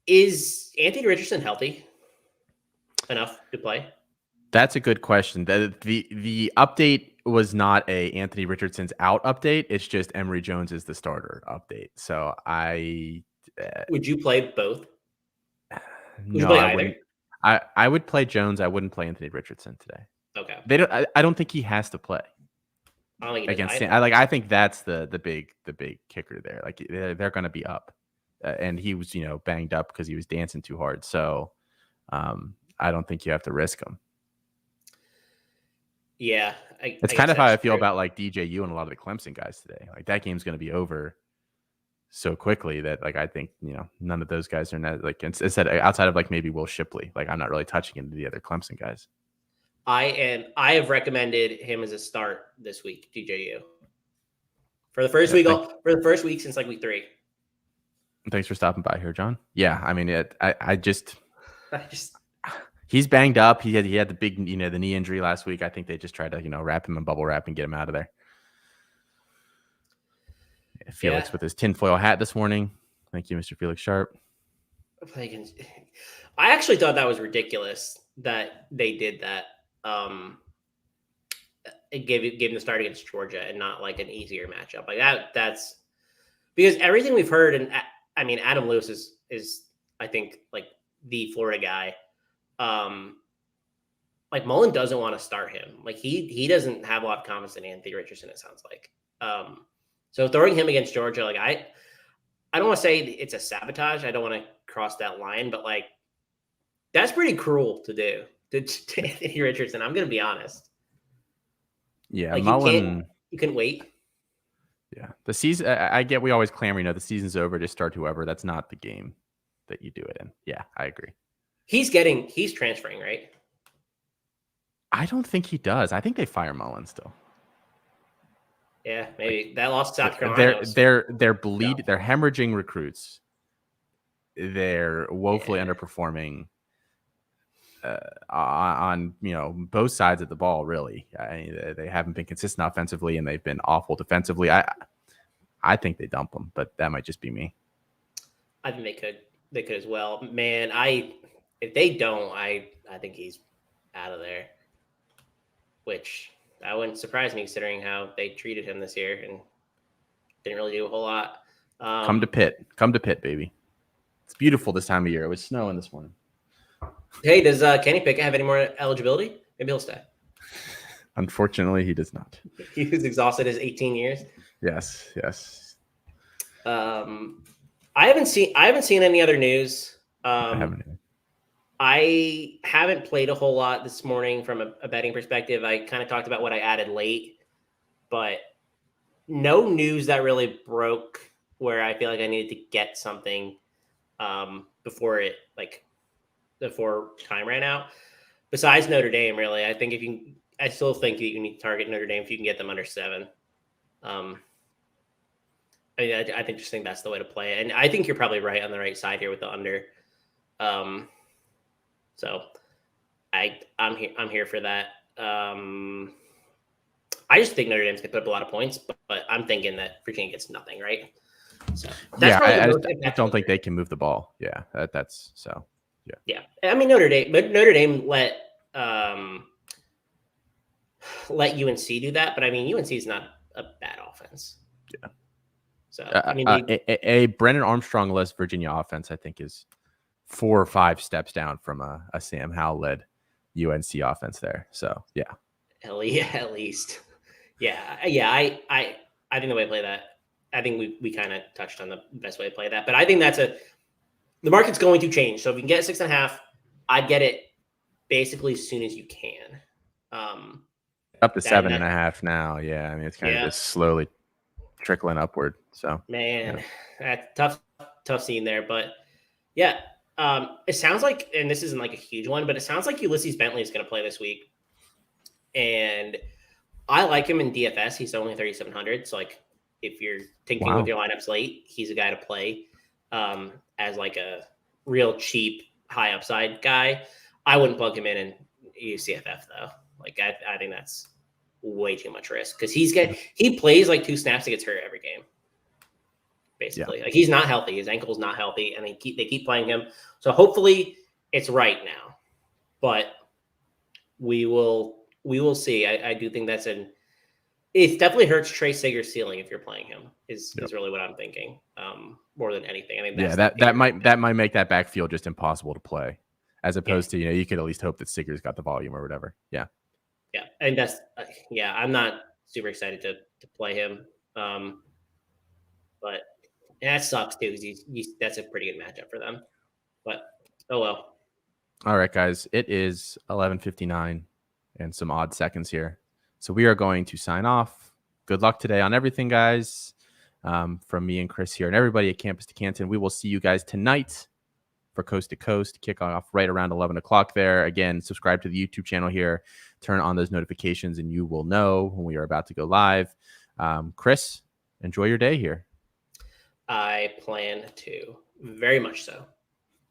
Is Anthony Richardson healthy enough to play? That's a good question. The update was not a Anthony Richardson's out update. It's just Emory Jones is the starter update. So would you play both? No, I wouldn't. I would play Jones. I wouldn't play Anthony Richardson today. Okay. I don't think he has to play. I think that's the big kicker there. They're going to be up, and he was banged up because he was dancing too hard. So I don't think you have to risk him. Yeah, it's kind of how I feel about DJU and a lot of the Clemson guys today. That game's going to be over so quickly that I think none of those guys are not instead outside of maybe Will Shipley. I'm not really touching into the other Clemson guys. I have recommended him as a start this week, DJU. For the first week since week 3. Thanks for stopping by here, John. Yeah, I mean he's banged up. He had the big the knee injury last week. I think they just tried to wrap him in bubble wrap and get him out of there. Felix with his tinfoil hat this morning. Thank you, Mr. Felix Sharp. I actually thought that was ridiculous that they did that. It gave him the start against Georgia and not an easier matchup that's because everything we've heard, and I mean Adam Lewis is I think the Florida guy. Mullen doesn't want to start him. He doesn't have a lot of confidence in Anthony Richardson, it sounds like. So throwing him against Georgia, I don't want to say it's a sabotage. I don't want to cross that line, but that's pretty cruel to do to Anthony Richardson. I'm going to be honest. Yeah, Mullen. You can wait. Yeah, the season. I get. We always clamor. The season's over. Just start whoever. That's not the game that you do it in. Yeah, I agree. He's transferring, right? I don't think he does. I think they fire Mullen still. Yeah, maybe that lost South Carolina. They're hemorrhaging recruits. They're woefully underperforming on both sides of the ball. Really, they haven't been consistent offensively, and they've been awful defensively. I think they dump them, but that might just be me. I think they could as well. Man, I If they don't, I think he's out of there. Which that wouldn't surprise me considering how they treated him this year and didn't really do a whole lot. Come to Pitt, baby. It's beautiful this time of year. It was snowing this morning. Hey, does Kenny Pickett have any more eligibility? Maybe he'll stay. Unfortunately, he does not. He was exhausted his 18 years. Yes. I haven't seen any other news. I haven't either. I haven't played a whole lot this morning from a betting perspective. I kind of talked about what I added late, but no news that really broke where I feel like I needed to get something before time ran out. Besides Notre Dame, really, I still think that you need to target Notre Dame if you can get them under 7. I think that's the way to play it, and I think you're probably right on the right side here with the under. So I'm here for that. I just think Notre Dame's gonna put up a lot of points, but I'm thinking that Virginia gets nothing, right? So I don't think they can move the ball. Yeah, that's so. Yeah. I mean Notre Dame let UNC do that, but I mean UNC is not a bad offense. Yeah. So I mean a Brennan Armstrong-less Virginia offense, I think, is 4 or 5 steps down from a Sam Howell-led UNC offense there. So yeah. At least. Yeah. I think the way to play that, I think we kind of touched on the best way to play that. But I think the market's going to change. So if you can get 6.5, I'd get it basically as soon as you can. Up to 7.5 now. Yeah. I mean, it's kind of just slowly trickling upward. So man, that's tough scene there. But yeah. It sounds like, and this isn't like a huge one, but it sounds like Ulysses Bentley is going to play this week. And I like him in DFS. He's only 3,700. So like, if you're thinking with your lineups late, he's a guy to play as like a real cheap, high upside guy. I wouldn't plug him in and use CFF though. Like I think that's way too much risk because he plays like 2 snaps and gets hurt every game. Basically, like he's not healthy. His ankle's not healthy, and they keep playing him. So hopefully it's right now, but we will see. I do think it definitely hurts Trey Sager's ceiling if you're playing him. Is really what I'm thinking. More than anything, I mean, that might make that backfield just impossible to play, as opposed to you could at least hope that Sager's got the volume or whatever. Yeah, and that's I'm not super excited to play him, but. And that sucks too, because that's a pretty good matchup for them. But oh well. All right, guys. It is 11:59 and some odd seconds here. So we are going to sign off. Good luck today on everything, guys. From me and Chris here and everybody at Campus to Canton. We will see you guys tonight for Coast to Coast. Kick off right around 11 o'clock there. Again, subscribe to the YouTube channel here. Turn on those notifications and you will know when we are about to go live. Chris, enjoy your day here. I plan to. Very much so.